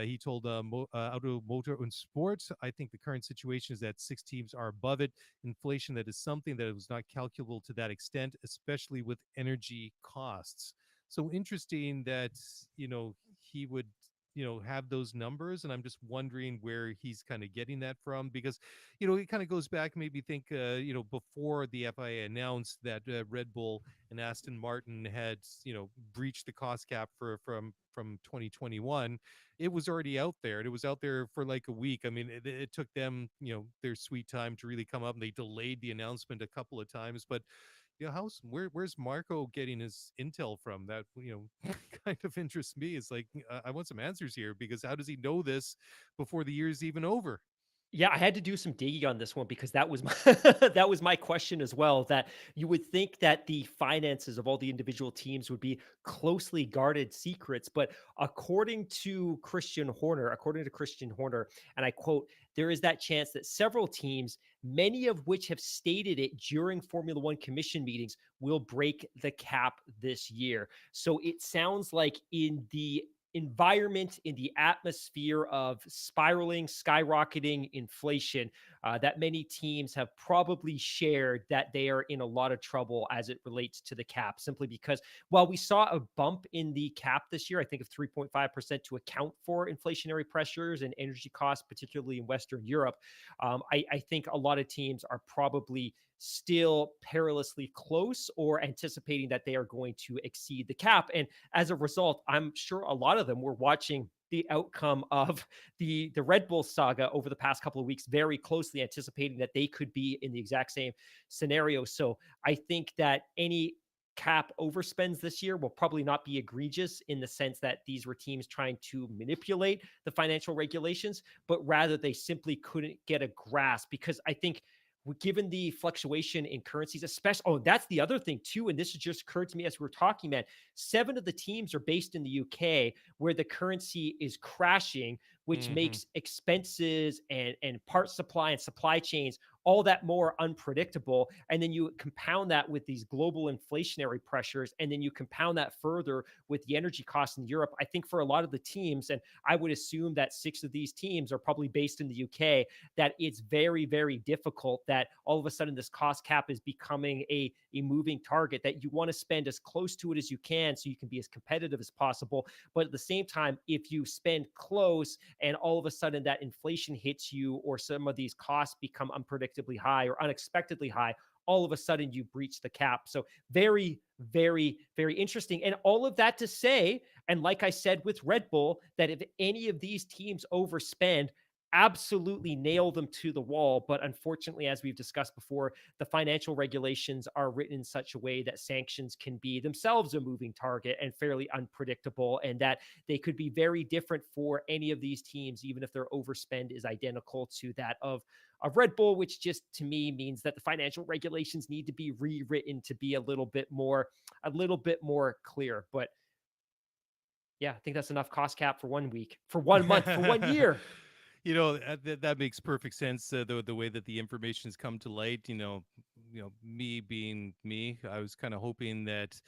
he told Auto Motor und Sport, I think the current situation is that 6 teams are above it. Inflation, that is something that was not calculable to that extent, especially with energy costs. So interesting that, he would, have those numbers. And I'm just wondering where he's kind of getting that from, because, it kind of goes back, maybe think, before the FIA announced that Red Bull and Aston Martin had, breached the cost cap from 2021. It was already out there, and it was out there for like a week. I mean, it took them, their sweet time to really come up, and they delayed the announcement a couple of times. But where's Marco getting his intel from? That kind of interests me. Is like, I want some answers here, because how does he know this before the year's even over? Yeah, I had to do some digging on this one because that was my that was my question as well. That you would think that the finances of all the individual teams would be closely guarded secrets, but according to Christian Horner, and I quote, there is that chance that several teams, many of which have stated it during Formula One commission meetings, will break the cap this year. So it sounds like in the environment, in the atmosphere of spiraling, skyrocketing inflation, that many teams have probably shared that they are in a lot of trouble as it relates to the cap, simply because while we saw a bump in the cap this year, I think of 3.5% to account for inflationary pressures and energy costs, particularly in Western Europe, I think a lot of teams are probably still perilously close or anticipating that they are going to exceed the cap. And as a result, I'm sure a lot of them were watching the outcome of the Red Bull saga over the past couple of weeks very closely, anticipating that they could be in the exact same scenario. So I think that any cap overspends this year will probably not be egregious in the sense that these were teams trying to manipulate the financial regulations, but rather they simply couldn't get a grasp. Because I think given the fluctuation in currencies, especially, oh, that's the other thing too. And this has just occurred to me as we were talking, man. 7 of the teams are based in the UK, where the currency is crashing, which Mm-hmm. makes expenses and part supply and supply chains all that more unpredictable. And then you compound that with these global inflationary pressures, and then you compound that further with the energy costs in Europe. I think for a lot of the teams, and I would assume that 6 of these teams are probably based in the UK, that it's very, very difficult that all of a sudden this cost cap is becoming a moving target, that you want to spend as close to it as you can so you can be as competitive as possible. But at the same time, if you spend close and all of a sudden that inflation hits you, or some of these costs become unpredictably high or unexpectedly high, all of a sudden you breach the cap. So very, very, very interesting. And all of that to say, and like I said with Red Bull, that if any of these teams overspend, absolutely nail them to the wall. But unfortunately, as we've discussed before, the financial regulations are written in such a way that sanctions can be themselves a moving target and fairly unpredictable, and that they could be very different for any of these teams, even if their overspend is identical to that of Red Bull, which just to me means that the financial regulations need to be rewritten to be a little bit more clear. But yeah, I think that's enough cost cap for 1 week, for 1 month, for 1 year. That makes perfect sense. The way that the information has come to light, me being me, I was kind of hoping that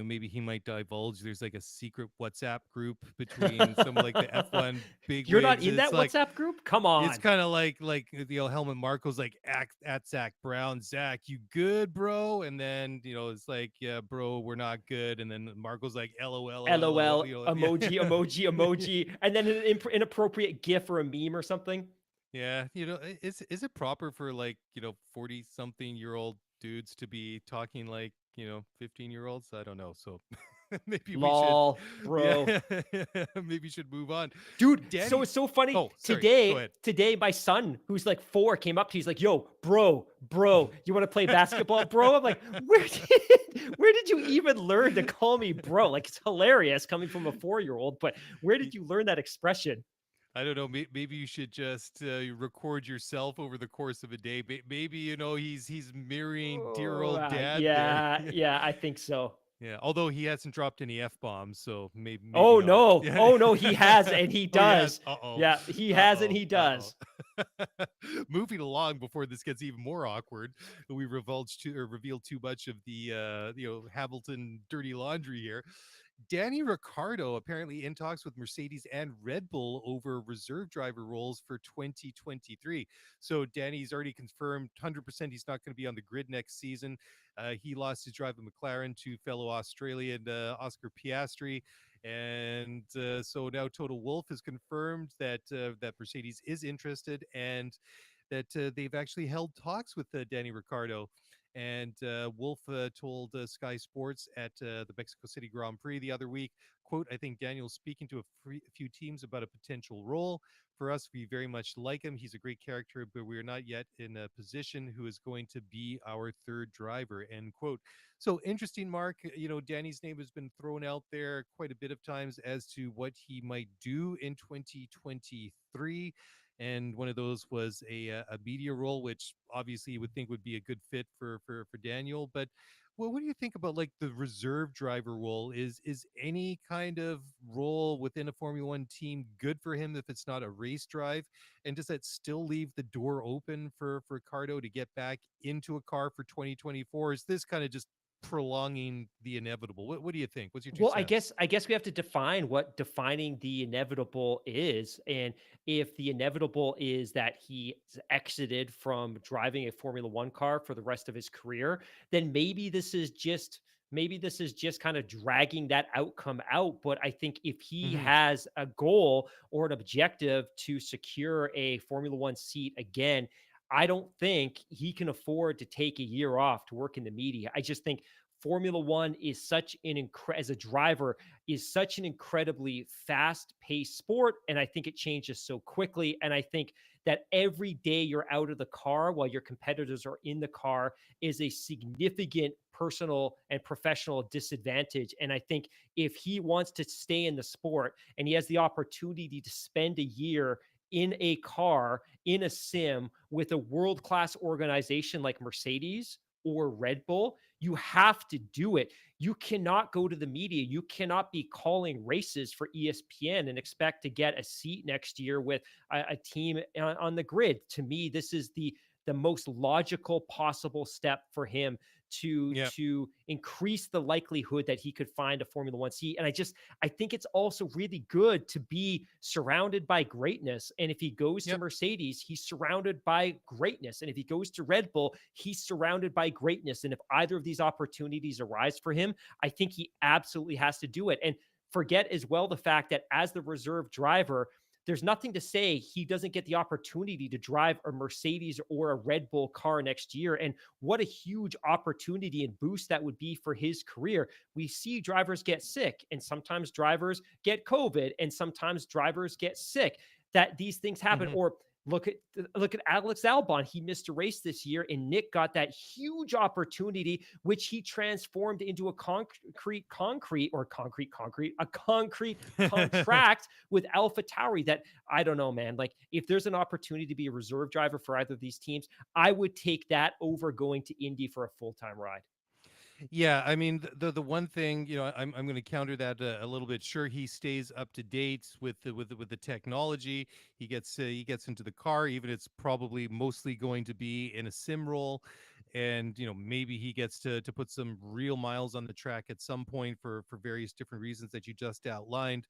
maybe he might divulge there's like a secret WhatsApp group between some of like the F1 You're not bigwigs. in It's that like WhatsApp group? Come it's on. kind of like Helmut Marko's like at Zach Brown, Zach, you good, bro? And then it's like, yeah, bro, we're not good. And then Marco's like, LOL, LOL, emoji, yeah. emoji, emoji, and then an inappropriate GIF or a meme or something. Yeah, is it proper for like 40-something-year-old dudes to be talking like 15-year-olds? I don't know. So maybe we should, Lol, yeah, bro. maybe we should move on. Dude, so Danny, it's so funny. oh, sorry, go ahead. Today, my son, who's like 4, came up to me. He's like, "Yo, bro, you want to play basketball, bro?" I'm like, where did you even learn to call me bro? Like, it's hilarious coming from a 4-year-old, but where did you learn that expression? I don't know. Maybe you should just record yourself over the course of a day. Maybe he's mirroring dear Oh, old dad there. yeah, I think so. Yeah. Although he hasn't dropped any F bombs, so maybe Oh not. no. Yeah. Oh no, he has and he Oh, he has. does. Uh oh. Yeah, he Uh has and oh. he Uh does. oh. Moving along before this gets even more awkward, we revealed too much of the Hamilton dirty laundry here. Danny Ricciardo apparently in talks with Mercedes and Red Bull over reserve driver roles for 2023. So Danny's already confirmed 100% he's not going to be on the grid next season. He lost his drive at McLaren to fellow Australian Oscar Piastri. And so now Toto Wolff has confirmed that Mercedes is interested, and that they've actually held talks with Danny Ricciardo. And Wolf told Sky Sports at the Mexico City Grand Prix the other week, quote, I think Daniel's speaking to a few teams about a potential role. For us, we very much like him. He's a great character, but we are not yet in a position who is going to be our third driver, end quote. So interesting, Mark. Danny's name has been thrown out there quite a bit of times as to what he might do in 2023. And one of those was a media role, which obviously you would think would be a good fit for Daniel. But well, what do you think about like the reserve driver role? Is any kind of role within a Formula One team good for him if it's not a race drive? And does that still leave the door open for Cardo to get back into a car for 2024? Is this kind of just prolonging the inevitable? What do you think? What's your two Well, cents? I guess we have to define what defining the inevitable is. And if the inevitable is that he's exited from driving a Formula One car for the rest of his career, then maybe this is just kind of dragging that outcome out. But I think if he Hmm. has a goal or an objective to secure a Formula One seat again, I don't think he can afford to take a year off to work in the media. I just think Formula One is such an as a driver is such an incredibly fast-paced sport, and I think it changes so quickly. And I think that every day you're out of the car while your competitors are in the car is a significant personal and professional disadvantage. And I think if he wants to stay in the sport and he has the opportunity to spend a year in a car in a sim with a world-class organization like Mercedes or Red Bull, you have to do it. You cannot go to the media. You cannot be calling races for ESPN and expect to get a seat next year with a team on the grid. To me, this is the most logical possible step for him Yeah. to increase the likelihood that he could find a Formula One seat. And I think it's also really good to be surrounded by greatness. And if he goes to Yep. Mercedes, he's surrounded by greatness. And if he goes to Red Bull, he's surrounded by greatness. And if either of these opportunities arise for him, I think he absolutely has to do it. And forget as well the fact that as the reserve driver, there's nothing to say he doesn't get the opportunity to drive a Mercedes or a Red Bull car next year. And what a huge opportunity and boost that would be for his career. We see drivers get sick, and sometimes drivers get COVID, and sometimes drivers get sick. that these things happen. Hmm. Or look at Alex Albon. He missed a race this year, and Nick got that huge opportunity, which he transformed into a concrete contract with Alpha Tauri. That I don't know, man. Like, if there's an opportunity to be a reserve driver for either of these teams, I would take that over going to Indy for a full time ride. Yeah, I mean the one thing, I'm going to counter that a little bit. Sure, he stays up to date with the technology. He gets into the car, even it's probably mostly going to be in a sim role, and maybe he gets to put some real miles on the track at some point for various different reasons that you just outlined.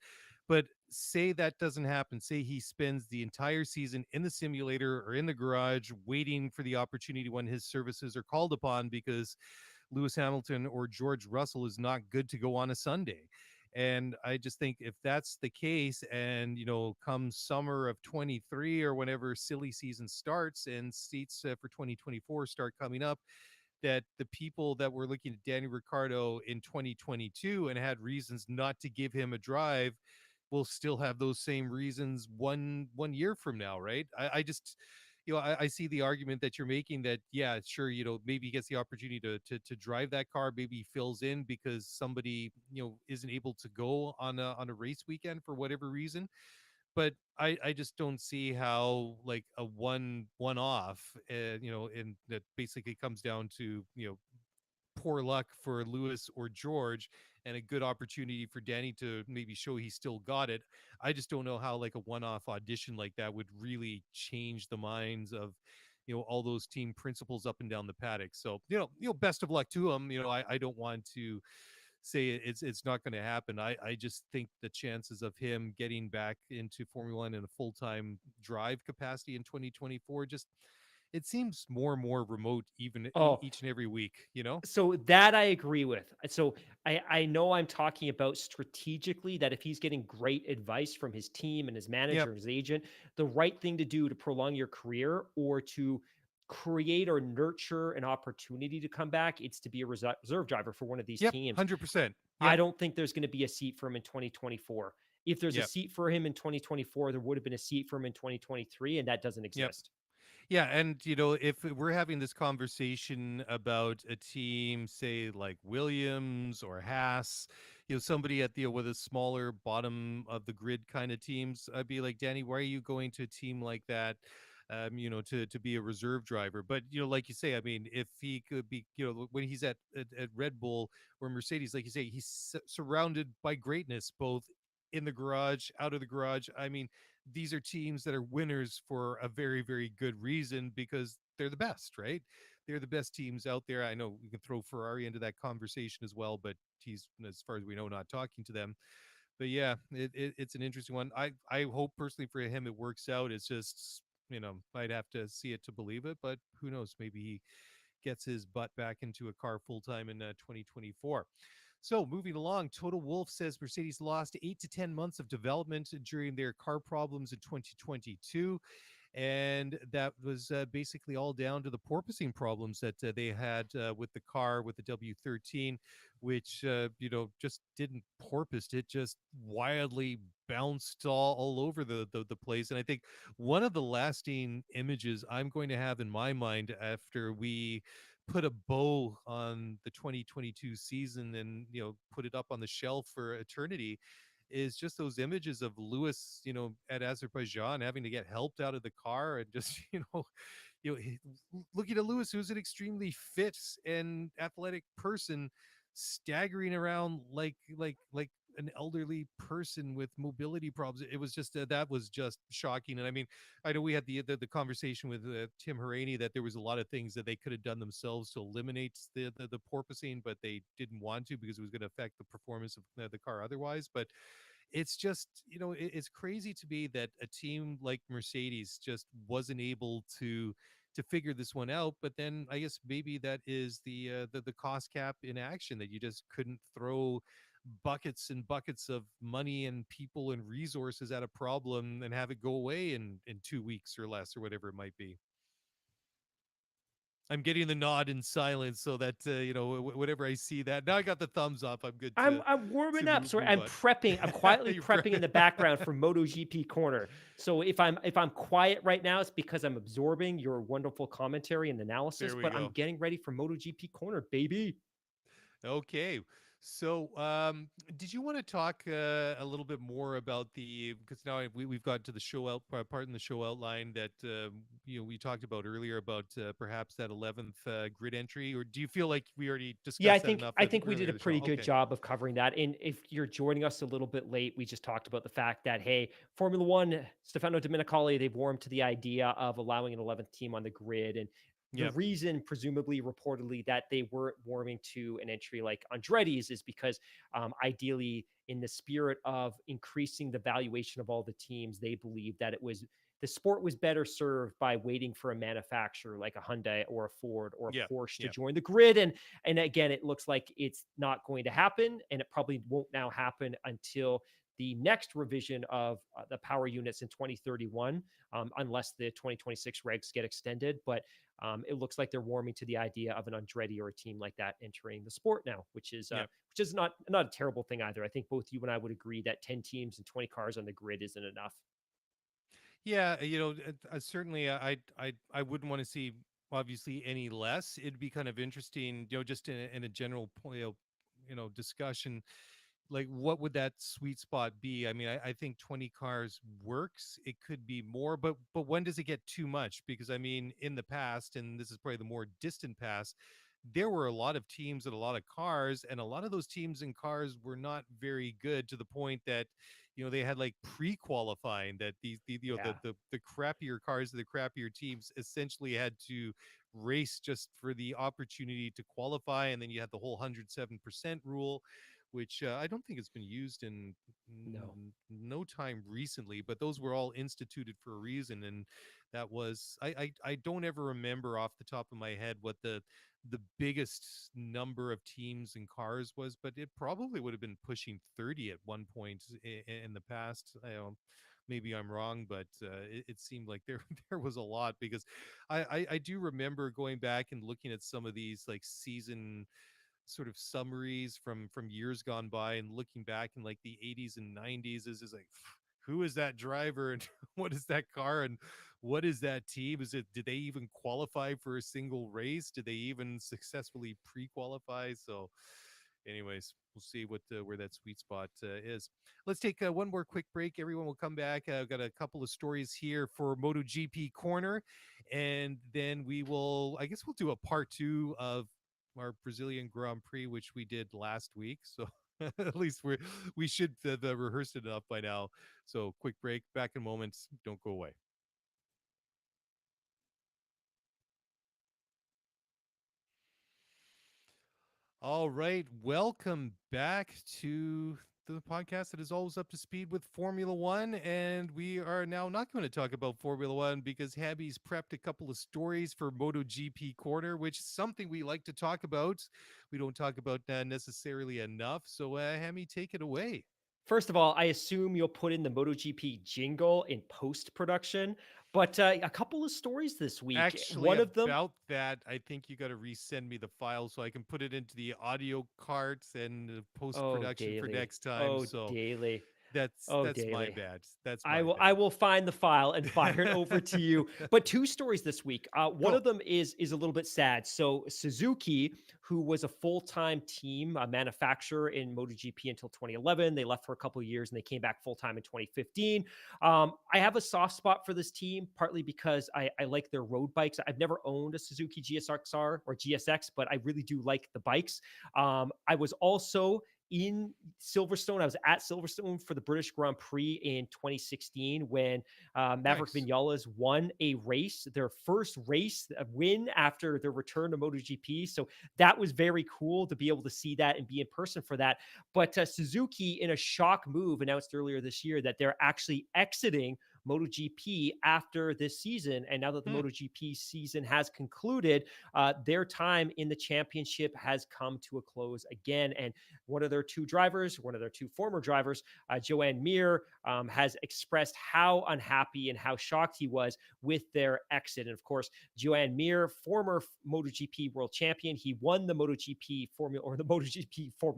But say that doesn't happen. Say he spends the entire season in the simulator or in the garage waiting for the opportunity when his services are called upon because Lewis Hamilton or George Russell is not good to go on a Sunday. And I just think if that's the case, and come summer of 23 or whenever silly season starts and seats for 2024 start coming up, that the people that were looking at Danny Ricciardo in 2022 and had reasons not to give him a drive will still have those same reasons one year from now, right? I just I see the argument that you're making that, yeah, sure, maybe he gets the opportunity to drive that car, maybe he fills in because somebody isn't able to go on a race weekend for whatever reason. But I just don't see how like a one off, and that basically comes down to poor luck for Lewis or George and a good opportunity for Danny to maybe show he still got it. I just don't know how like a one-off audition like that would really change the minds of all those team principals up and down the paddock. So best of luck to him. I don't want to say it's not going to happen. I just think the chances of him getting back into Formula One in a full-time drive capacity in 2024 just it seems more and more remote even Oh, each and every week. so that I agree with. So I know I'm talking about strategically, that if he's getting great advice from his team and his manager Yep. and his agent, the right thing to do to prolong your career or to create or nurture an opportunity to come back, it's to be a reserve driver for one of these Yep. teams. 100%. I Yep. don't think there's going to be a seat for him in 2024. If there's a Yep. seat for him in 2024, there would have been a seat for him in 2023, and that doesn't Yep. exist. Yeah, and if we're having this conversation about a team, say like Williams or Haas, somebody at the with a smaller bottom of the grid kind of teams, I'd be like, Danny, why are you going to a team like that? To be a reserve driver. But like you say, I mean, if he could be, when he's at Red Bull or Mercedes, like you say, he's surrounded by greatness, both in the garage, out of the garage. I mean, these are teams that are winners for a very, very good reason because they're the best, right? They're the best teams out there. I know we can throw Ferrari into that conversation as well, but he's, as far as we know, not talking to them. But yeah, it's an interesting one. I hope personally for him it works out. It's just I'd have to see it to believe it, but who knows? Maybe he gets his butt back into a car full time in 2024. So moving along, Total Wolf says Mercedes lost 8 to 10 months of development during their car problems in 2022. And that was basically all down to the porpoising problems that they had with the car, with the W13, which, just didn't porpoise. It just wildly bounced all over the place. And I think one of the lasting images I'm going to have in my mind after we put a bow on the 2022 season and put it up on the shelf for eternity is just those images of Lewis, at Azerbaijan having to get helped out of the car and just, looking at Lewis, who's an extremely fit and athletic person, staggering around like an elderly person with mobility problems. It was just that was just shocking. And I mean, I know we had the conversation with Tim Haraney that there was a lot of things that they could have done themselves to eliminate the porpoising, but they didn't want to because it was going to affect the performance of the car otherwise. But it's just it's crazy to me that a team like Mercedes just wasn't able to figure this one out. But then I guess maybe that is the cost cap in action, that you just couldn't throw buckets and buckets of money and people and resources at a problem and have it go away in 2 weeks or less or whatever it might be. I'm getting the nod in silence so that whenever I see that, now I got the thumbs up. I'm good I'm warming to up. So move I'm on. prepping. I'm quietly You're prepping in the background for MotoGP Corner. So if I'm quiet right now, it's because I'm absorbing your wonderful commentary and analysis. There we But I'm go. getting ready for MotoGP Corner, baby. Okay. So, did you want to talk a little bit more about because now we've got to the show part in the show outline that we talked about earlier about perhaps that 11th grid entry, or do you feel like we already Yeah, I discussed that think enough I think we did earlier a in the show? pretty good Okay. job of covering that. And if you're joining us a little bit late, we just talked about the fact that hey, Formula One, Stefano Domenicali, they've warmed to the idea of allowing an 11th team on the grid, and the Yep. reason, presumably, reportedly, that they weren't warming to an entry like Andretti's is because, ideally, in the spirit of increasing the valuation of all the teams, they believe that the sport was better served by waiting for a manufacturer like a Hyundai or a Ford or Yep. a Porsche to Yep. join the grid. And again, it looks like it's not going to happen, and it probably won't now happen until the next revision of the power units in 2031, unless the 2026 regs get extended. But it looks like they're warming to the idea of an Andretti or a team like that entering the sport now, Yep. which is not a terrible thing either. I think both you and I would agree that 10 teams and 20 cars on the grid isn't enough. Yeah, certainly, I wouldn't want to see obviously any less. It'd be kind of interesting, just in a general point, discussion, like what would that sweet spot be? I mean, I think 20 cars works. It could be more, but when does it get too much? Because I mean, in the past, and this is probably the more distant past, there were a lot of teams and a lot of cars, and a lot of those teams and cars were not very good to the point that they had like pre-qualifying that Yeah. the crappier cars, the crappier teams essentially had to race just for the opportunity to qualify, and then you had the whole 107% rule, which I don't think has been used in No. no time recently, but those were all instituted for a reason. And that was I don't ever remember off the top of my head what the biggest number of teams and cars was, but it probably would have been pushing 30 at one point in the past. Maybe I'm wrong, but it seemed like there there was a lot, because I do remember going back and looking at some of these like season sort of summaries from years gone by, and looking back in like the 80s and 90s is like, who is that driver, and what is that car, and what is that team? Did they even qualify for a single race? Did they even successfully pre-qualify? So anyways, we'll see where that sweet spot is. Let's take one more quick break. Everyone will come back. I've got a couple of stories here for MotoGP Corner, and then I guess we'll do a part two of our Brazilian Grand Prix, which we did last week. So at least we should have rehearsed it enough by now. So quick break. Back in a moment. Don't go away. All right. Welcome back to the podcast that is always up to speed with Formula One. And we are now not going to talk about Formula One because Habby's prepped a couple of stories for MotoGP Corner, which is something we like to talk about. We don't talk about necessarily enough. So, Hammy, take it away. First of all, I assume you'll put in the MotoGP jingle in post production, but a couple of stories this week. Actually, One of them, about that, I think you got to resend me the file so I can put it into the audio carts and post oh, production for daily. next time. Oh, So daily. that's Oh, that's my daily. bad. That's I my will bad. I will find the file and fire it over to you. But two stories this week. One Go. of them is a little bit sad. So Suzuki, who was a full-time team manufacturer in MotoGP until 2011, they left for a couple of years and they came back full-time in 2015. I have a soft spot for this team, partly because I like their road bikes. I've never owned a Suzuki GSXR or GSX, but I really do like the bikes. I was also in Silverstone. I was at Silverstone for the British Grand Prix in 2016 when Maverick Nice. Vinales won a race, their first race win after their return to MotoGP. So that was very cool to be able to see that and be in person for that. But Suzuki, in a shock move, announced earlier this year that they're actually exiting MotoGP after this season. And now that the Hmm. MotoGP season has concluded, their time in the championship has come to a close again. And one of their two drivers, one of their two former drivers, Joan Mir, has expressed how unhappy and how shocked he was with their exit. And of course, Joan Mir, former MotoGP world champion, he won the MotoGP Formula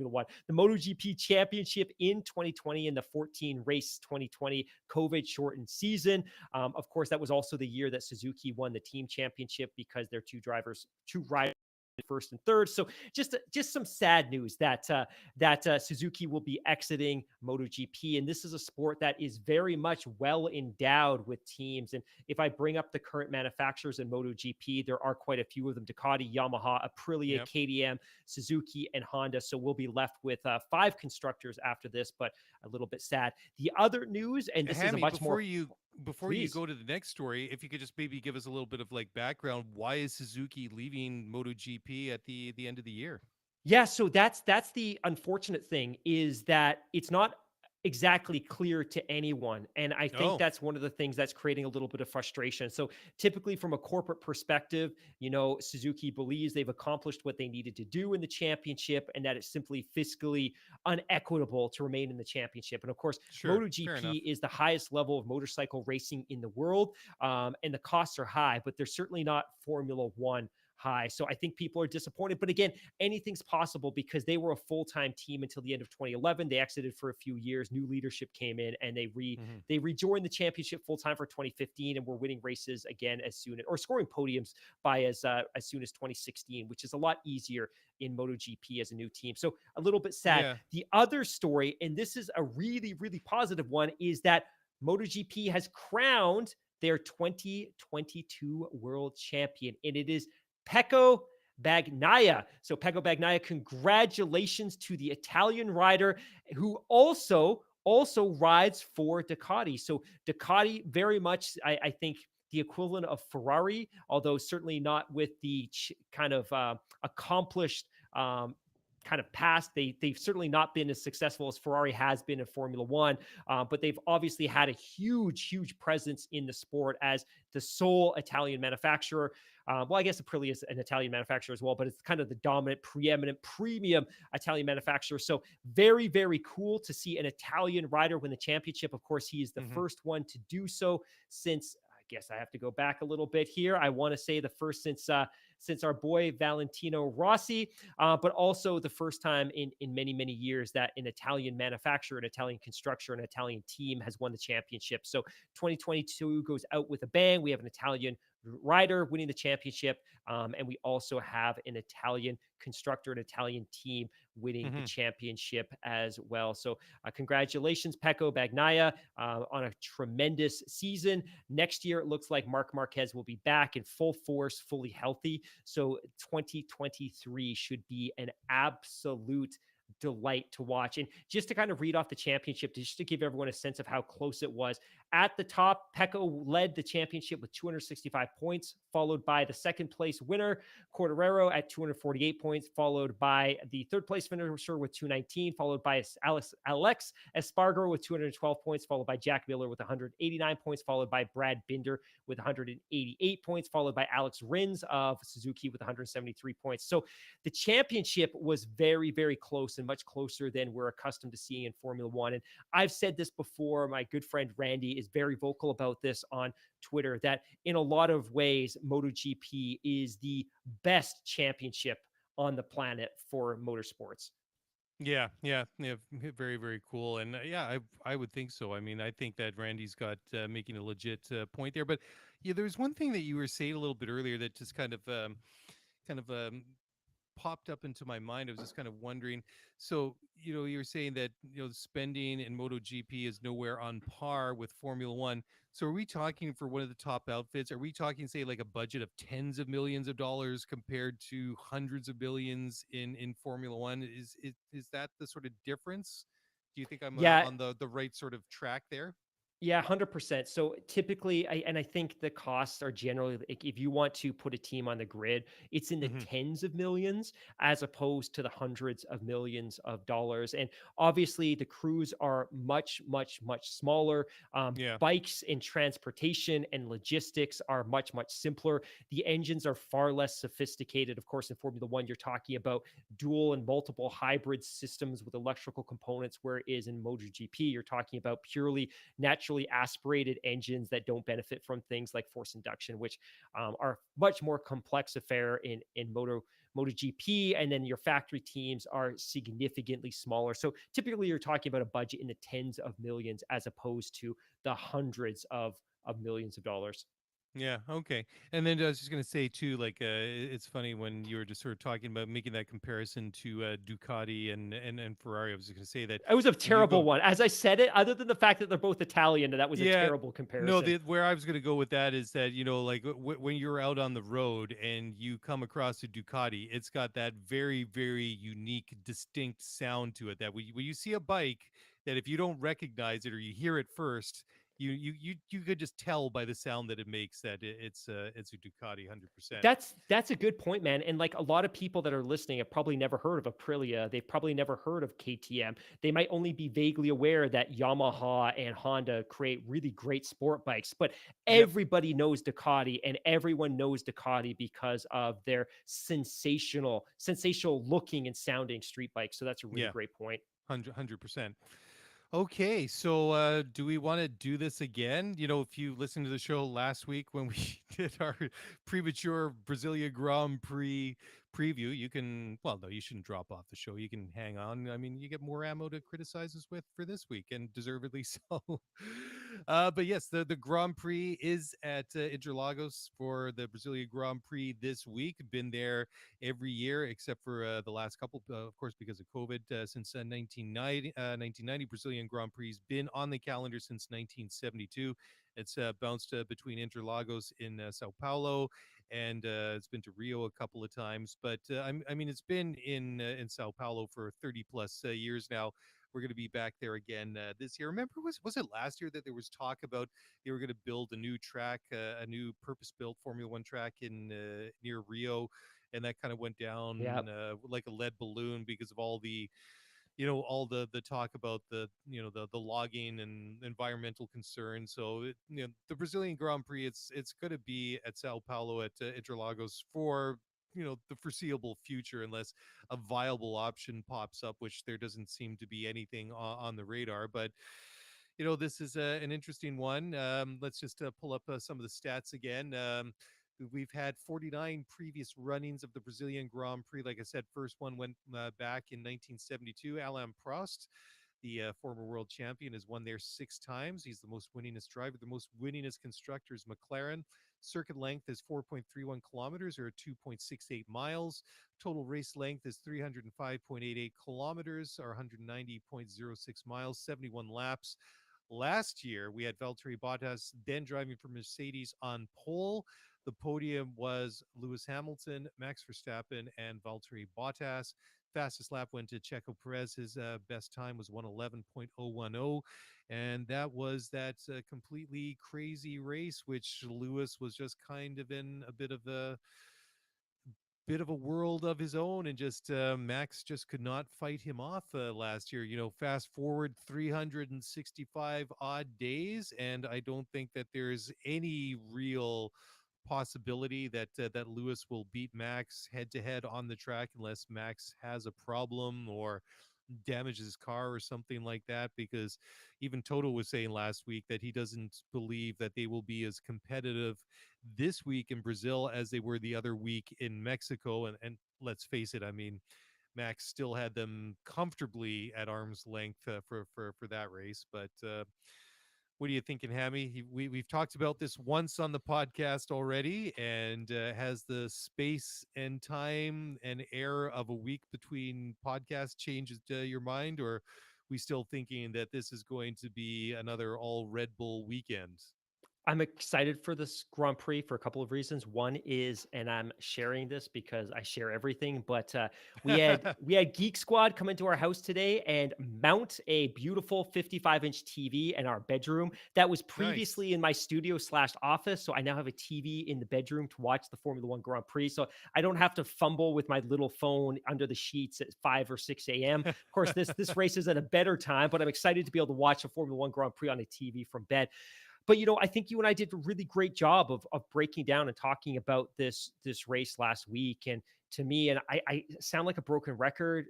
One, the MotoGP championship in 2020 in the 14 race 2020 COVID shortened season. Of course, that was also the year that Suzuki won the team championship because their two riders first and third. So just some sad news that Suzuki will be exiting MotoGP, and this is a sport that is very much well endowed with teams. And if I bring up the current manufacturers in MotoGP, there are quite a few of them: Ducati, Yamaha, Aprilia, Yep. KTM, Suzuki, and Honda. So we'll be left with 5 constructors after this, but a little bit sad. The other news, and this is a Hammy, much before more you go to the next story, if you could just maybe give us a little bit of like background, why is Suzuki leaving MotoGP at the end of the year? Yeah, so that's the unfortunate thing, is that it's not exactly clear to anyone. And I think Oh, that's one of the things that's creating a little bit of frustration. So typically from a corporate perspective, Suzuki believes they've accomplished what they needed to do in the championship and that it's simply fiscally unequitable to remain in the championship. And of course, sure, fair enough. MotoGP is the highest level of motorcycle racing in the world. And the costs are high, but they're certainly not Formula One high. So I think people are disappointed. But again, anything's possible because they were a full-time team until the end of 2011. They exited for a few years. New leadership came in and Hmm. they rejoined the championship full-time for 2015 and were winning races again or scoring podiums by as soon as 2016, which is a lot easier in MotoGP as a new team. So a little bit sad. Yeah. The other story, and this is a really, really positive one, is that MotoGP has crowned their 2022 world champion, and it is Pecco Bagnaia. So Pecco Bagnaia, congratulations to the Italian rider who also rides for Ducati. So Ducati very much, I think, the equivalent of Ferrari, although certainly not with the kind of accomplished kind of past. They've certainly not been as successful as Ferrari has been in Formula One, but they've obviously had a huge presence in the sport as the sole Italian manufacturer. Well, I guess Aprilia is an Italian manufacturer as well, but it's kind of the dominant, preeminent, premium Italian manufacturer. So very cool to see an Italian rider win the championship. Of course, he is the Hmm. first one to do so since, I guess I have to go back a little bit here. I want to say the first since our boy Valentino Rossi, but also the first time in many years that an Italian manufacturer, an Italian constructor, an Italian team has won the championship. So 2022 goes out with a bang. We have an Italian rider winning the championship, and we also have an Italian constructor, an Italian team winning the Hmm. championship as well. So congratulations, Pecco Bagnaia, on a tremendous season. Next year, it looks like Marc Marquez will be back in full force, fully healthy. So 2023 should be an absolute delight to watch. And just to kind of read off the championship, just to give everyone a sense of how close it was. At the top, Pecco led the championship with 265 points, followed by the second place winner, Quartararo, at 248 points, followed by the third place finisher with 219, followed by Alex Espargaro with 212 points, followed by Jack Miller with 189 points, followed by Brad Binder with 188 points, followed by Alex Rins of Suzuki with 173 points. So the championship was very close and much closer than we're accustomed to seeing in Formula One. And I've said this before. My good friend Randy is very vocal about this on Twitter, that in a lot of ways, MotoGP is the best championship on the planet for motorsports. Yeah, very cool, and yeah, I would think so. I mean, I think that Randy's got making a legit point there. But yeah, there's one thing that you were saying a little bit earlier that just kind of popped up into my mind. I was just kind of wondering. So, you're saying that spending in MotoGP is nowhere on par with Formula One. So, are we talking for one of the top outfits? Are we talking, say, like a budget of tens of millions of dollars compared to hundreds of billions in Formula One? Is that the sort of difference? Do you think I'm Yeah, on the right sort of track there? Yeah, 100%. So typically, I think the costs are generally like if you want to put a team on the grid, it's in the Hmm. tens of millions as opposed to the hundreds of millions of dollars. And obviously, the crews are much, much, much smaller. Yeah. Bikes and transportation and logistics are much, much simpler. The engines are far less sophisticated. Of course, in Formula One, you're talking about dual and multiple hybrid systems with electrical components, whereas in MotoGP, you're talking about purely naturally aspirated engines that don't benefit from things like force induction, which are much more complex affair in MotoGP, and then your factory teams are significantly smaller. So typically, you're talking about a budget in the tens of millions as opposed to the hundreds of millions of dollars. Yeah. Okay. And then I was just gonna say too, like, it's funny when you were just sort of talking about making that comparison to Ducati and Ferrari. I was just gonna say that It was a when you terrible go, one. As I said it, other than the fact that they're both Italian, that was a yeah, terrible no, comparison. the where I was gonna go with that is that like when you're out on the road and you come across a Ducati, it's got that very very unique, distinct sound to it. That when you see a bike that if you don't recognize it or you hear it first, you could just tell by the sound that it makes that it's a Ducati 100%. That's a good point, man. And like a lot of people that are listening have probably never heard of Aprilia. They've probably never heard of KTM. They might only be vaguely aware that Yamaha and Honda create really great sport bikes, but Yep. everybody knows Ducati and everyone knows Ducati because of their sensational looking and sounding street bikes. So that's a really Yeah. great point. 100%. Okay, so do we want to do this again? If you listened to the show last week when we did our premature Brazilian Grand Prix preview, you can, well, no, you shouldn't drop off the show. You can hang on. I mean, you get more ammo to criticize us with for this week, and deservedly so. But yes, the Grand Prix is at Interlagos for the Brazilian Grand Prix this week. Been there every year except for the last couple, of course, because of COVID. Since 1990, Brazilian Grand Prix has been on the calendar since 1972. It's bounced between Interlagos in Sao Paulo, and it's been to Rio a couple of times. But I mean, it's been in Sao Paulo for 30 plus years now. We're going to be back there again this year. Remember, was it last year that there was talk about they were going to build a new track, a new purpose-built Formula One track in near Rio, and that kind of went Yeah. down like a lead balloon because of all the all the talk about the logging and environmental concerns. So the Brazilian Grand Prix, it's going to be at Sao Paulo at Interlagos for the foreseeable future, unless a viable option pops up, which there doesn't seem to be anything on the radar. But this is an interesting one. Let's just pull up some of the stats again. We've had 49 previous runnings of the Brazilian Grand Prix. Like I said, first one went back in 1972. Alain Prost, the former world champion, has won there 6 times. He's the most winningest driver. The most winningest constructor is McLaren. Circuit length is 4.31 kilometers or 2.68 miles. Total race length is 305.88 kilometers or 190.06 miles, 71 laps. Last year, we had Valtteri Bottas then driving for Mercedes on pole. The podium was Lewis Hamilton, Max Verstappen, and Valtteri Bottas. Fastest lap went to Checo Perez. His best time was 111.010. And that was that completely crazy race, which Lewis was just kind of in a bit of a world of his own, and just Max just could not fight him off last year. Fast forward 365 odd days, and I don't think that there's any real possibility that Lewis will beat Max head to head on the track unless Max has a problem or damages his car or something like that, because even Toto was saying last week that he doesn't believe that they will be as competitive this week in Brazil as they were the other week in Mexico. And let's face it, I mean, Max still had them comfortably at arm's length for that race. But what are you thinking, Hammy? We've talked about this once on the podcast already, and has the space and time and air of a week between podcasts changed your mind, or we still thinking that this is going to be another all Red Bull weekend? I'm excited for this Grand Prix for a couple of reasons. One is, and I'm sharing this because I share everything, but we had Geek Squad come into our house today and mount a beautiful 55-inch TV in our bedroom that was Nice. previously in my studio slash office. So I now have a TV in the bedroom to watch the Formula One Grand Prix. So I don't have to fumble with my little phone under the sheets at 5 or 6 a.m. Of course, this race is at a better time, but I'm excited to be able to watch a Formula One Grand Prix on a TV from bed. But I think you and I did a really great job of breaking down and talking about this race last week. And to me, and I sound like a broken record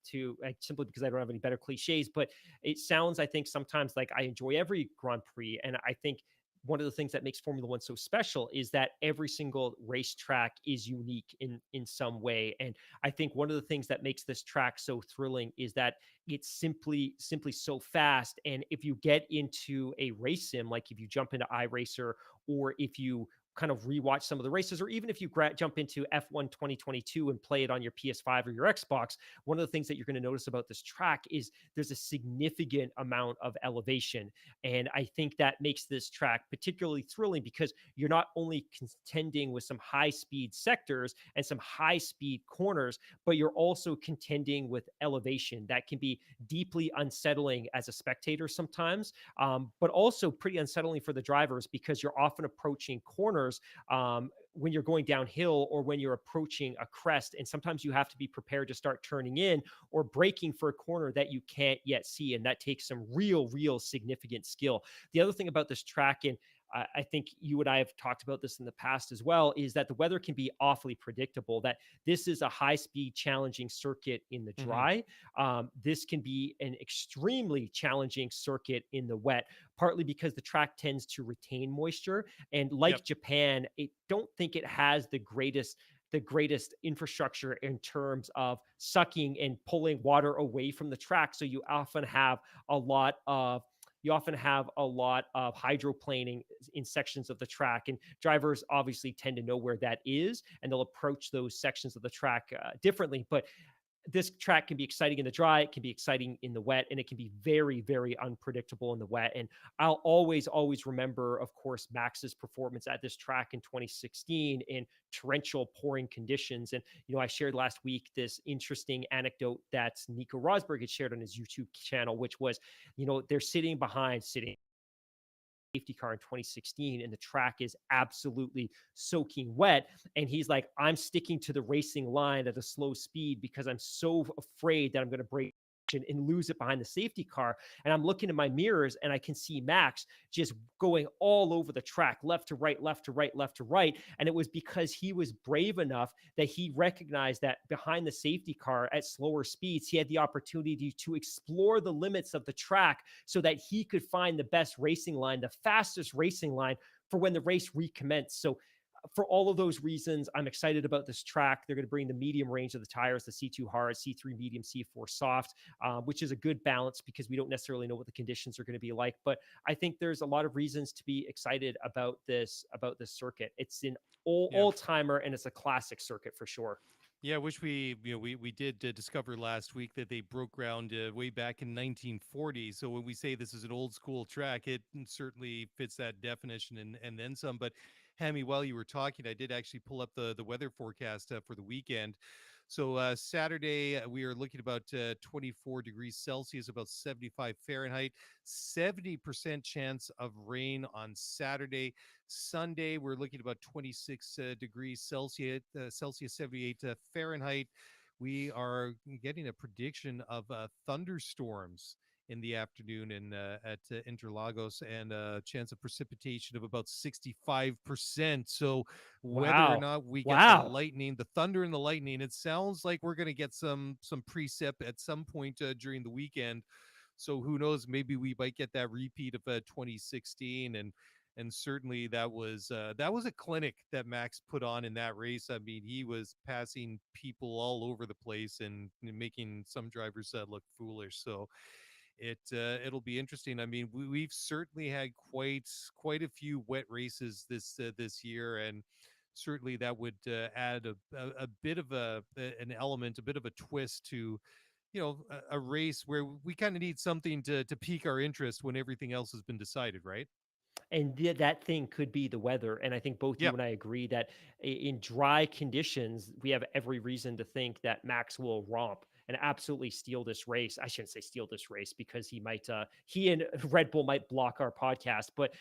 to simply because I don't have any better cliches, but it sounds, I think, sometimes like I enjoy every Grand Prix. And I think one of the things that makes Formula One so special is that every single racetrack is unique in some way. And I think one of the things that makes this track so thrilling is that it's simply so fast. And if you get into a race sim, like if you jump into iRacer, or if you kind of rewatch some of the races, or even if you jump into F1 2022 and play it on your PS5 or your Xbox, one of the things that you're going to notice about this track is there's a significant amount of elevation. And I think that makes this track particularly thrilling because you're not only contending with some high speed sectors and some high speed corners, but you're also contending with elevation that can be deeply unsettling as a spectator sometimes, but also pretty unsettling for the drivers because you're often approaching corners when you're going downhill or when you're approaching a crest. And sometimes you have to be prepared to start turning in or braking for a corner that you can't yet see. And that takes some real significant skill. The other thing about this track, and I think you and I have talked about this in the past as well, is that the weather can be awfully predictable. That this is a high speed, challenging circuit in the Hmm. dry. This can be an extremely challenging circuit in the wet, partly because the track tends to retain moisture. And Yep. like Japan, I don't think it has the greatest infrastructure in terms of sucking and pulling water away from the track. So a lot of you often have a lot of hydroplaning in sections of the track, and drivers obviously tend to know where that is, and they'll approach those sections of the track differently. But this track can be exciting in the dry, it can be exciting in the wet, and it can be very unpredictable in the wet. And I'll always remember, of course, Max's performance at this track in 2016 in torrential pouring conditions. And I shared last week this interesting anecdote that Nico Rosberg had shared on his YouTube channel, which was, they're sitting safety car in 2016 and the track is absolutely soaking wet, and he's like, I'm sticking to the racing line at a slow speed because I'm so afraid that I'm going to break and lose it behind the safety car. And I'm looking in my mirrors and I can see Max just going all over the track, left to right, left to right, left to right. And it was because he was brave enough that he recognized that behind the safety car at slower speeds, he had the opportunity to explore the limits of the track so that he could find the best racing line, the fastest racing line for when the race recommenced. So for all of those reasons, I'm excited about this track. They're going to bring the medium range of the tires, the C2 hard, C3 medium, C4 soft, which is a good balance because we don't necessarily know what the conditions are going to be like. But I think there's a lot of reasons to be excited about this circuit. It's an Yeah. all timer and it's a classic circuit for sure. Yeah, which we did discover last week that they broke ground way back in 1940. So when we say this is an old school track, it certainly fits that definition and then some. But Hammy, while you were talking, I did actually pull up the weather forecast for the weekend. So Saturday we are looking at about 24 degrees Celsius, about 75 Fahrenheit, 70% chance of rain on Saturday. Sunday, we're looking at about 26 degrees Celsius, 78 Fahrenheit. We are getting a prediction of thunderstorms in the afternoon at Interlagos and a chance of precipitation of about 65%. So whether or Wow. not we get the Wow. lightning, the thunder and the lightning, it sounds like we're going to get some precip at some point during the weekend. So who knows? Maybe we might get that repeat of 2016, and certainly that was a clinic that Max put on in that race. I mean, he was passing people all over the place and making some drivers look foolish. So it'll be interesting. I mean, we've certainly had quite a few wet races this year, and certainly that would add a bit of an element, a bit of a twist to a race where we kind of need something to pique our interest when everything else has been decided, right? And that thing could be the weather. And I think both you Yep. and I agree that in dry conditions, we have every reason to think that Max will romp and absolutely steal this race. I shouldn't say steal this race because he might, he and Red Bull might block our podcast. But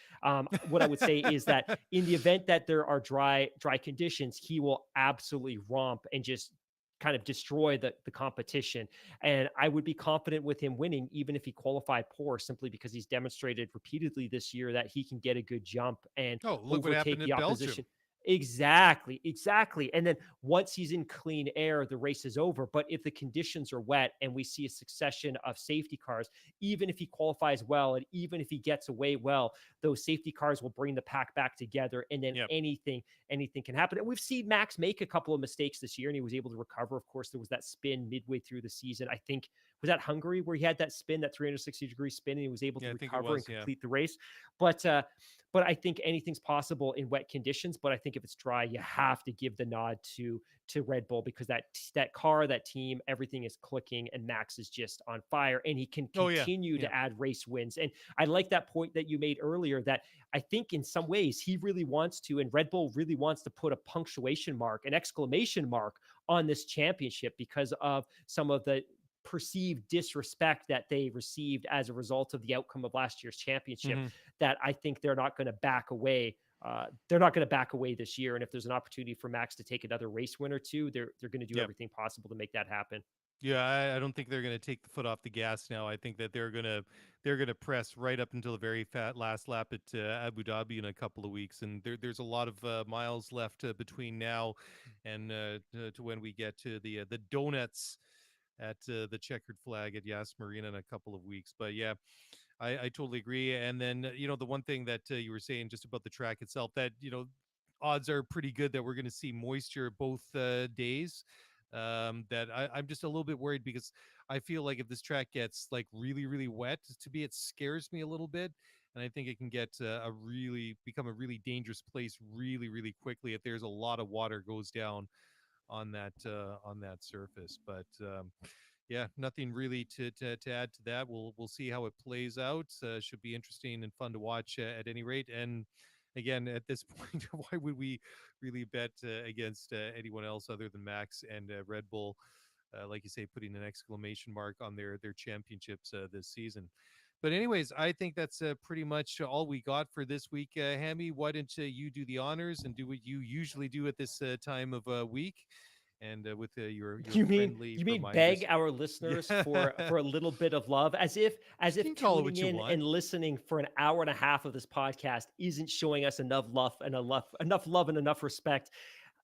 what I would say is that in the event that there are dry conditions, he will absolutely romp and just kind of destroy the competition. And I would be confident with him winning, even if he qualified poor, simply because he's demonstrated repeatedly this year that he can get a good jump and Oh, look what overtake happened the at Belgium. opposition. Exactly, exactly. And then once he's in clean air, the race is over. But if the conditions are wet and we see a succession of safety cars, even if he qualifies well and even if he gets away well, those safety cars will bring the pack back together, and then Yep. anything can happen. And we've seen Max make a couple of mistakes this year, and he was able to recover. Of course, there was that spin midway through the season. I think was that Hungary where he had that spin, that 360-degree spin, and he was able to Yeah, I think it recover and was. Yeah. complete the race. But I think anything's possible in wet conditions. But I think if it's dry, you have to give the nod to Red Bull because that car, that team, everything is clicking, and Max is just on fire, and he can Oh yeah. continue Yeah. to add race wins. And I like that point that you made earlier that I think in some ways he really wants to, and Red Bull really wants to put a punctuation mark, an exclamation mark on this championship because of some of the perceived disrespect that they received as a result of the outcome of last year's championship. Hmm. That I think they're not going to back away. They're not going to back away this year. And if there's an opportunity for Max to take another race win or two, they're going to do Yep. everything possible to make that happen. Yeah, I don't think they're going to take the foot off the gas now. I think that they're gonna press right up until the very last lap at Abu Dhabi in a couple of weeks, and there's a lot of miles left between now and to when we get to the donuts at the checkered flag at Yas Marina in a couple of weeks. But yeah, I totally agree. And then the one thing that you were saying just about the track itself, that odds are pretty good that we're going to see moisture both days. That I'm just a little bit worried because I feel like if this track gets like really really wet, to me it scares me a little bit, and I think it can get become a really dangerous place really really quickly if there's a lot of water goes down on that surface. But yeah, nothing really to add to that. We'll see how it plays out. Should be interesting and fun to watch at any rate. And again, at this point, why would we really bet against anyone else other than Max and Red Bull? Like you say, putting an exclamation mark on their championships this season. But anyways, I think that's pretty much all we got for this week. Hammy, why don't you do the honors and do what you usually do at this time of week, and with your friendly You mean beg reminders. our listeners for Yeah, a little bit of love, as you if can call it tuning what you in want. and listening for an hour and a half of this podcast isn't showing us enough love and enough respect.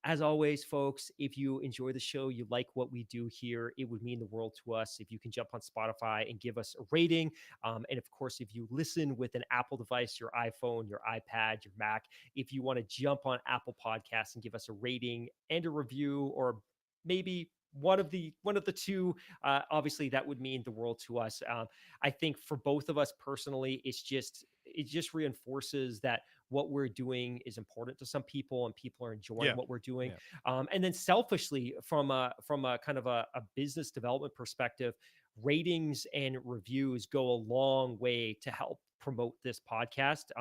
As always, folks, if you enjoy the show, you like what we do here, it would mean the world to us if you can jump on Spotify and give us a rating. And of course, if you listen with an Apple device, your iPhone, your iPad, your Mac, if you want to jump on Apple Podcasts and give us a rating and a review, or maybe one of the two, obviously that would mean the world to us. I think for both of us personally, it just reinforces that what we're doing is important to some people and people are enjoying Yeah, what we're doing. yeah, And then selfishly, from a kind of a business development perspective, ratings and reviews go a long way to help promote this podcast.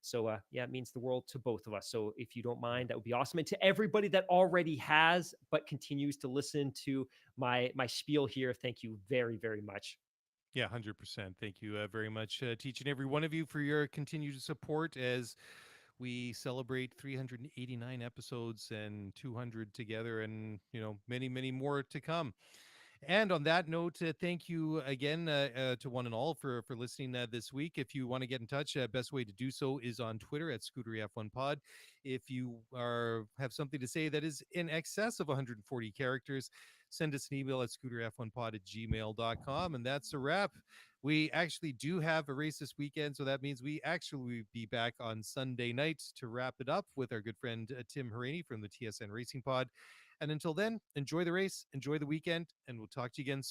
So yeah, it means the world to both of us. So if you don't yeah. mind, that would be awesome. And to everybody that already has but continues to listen to my spiel here, thank you very, very much. Yeah, 100%. Thank you very much, teaching every one of you for your continued support as we celebrate 389 episodes and 200 together, and many many more to come. And on that note, thank you again to one and all for listening this week. If you want to get in touch, best way to do so is on Twitter at ScooteryF1Pod. If you have something to say that is in excess of 140 characters, send us an email at scooterf1pod@gmail.com. And that's a wrap. We actually do have a race this weekend, so that means we actually will be back on Sunday night to wrap it up with our good friend Tim Haraney from the TSN Racing Pod. And until then, enjoy the race, enjoy the weekend, and we'll talk to you again soon.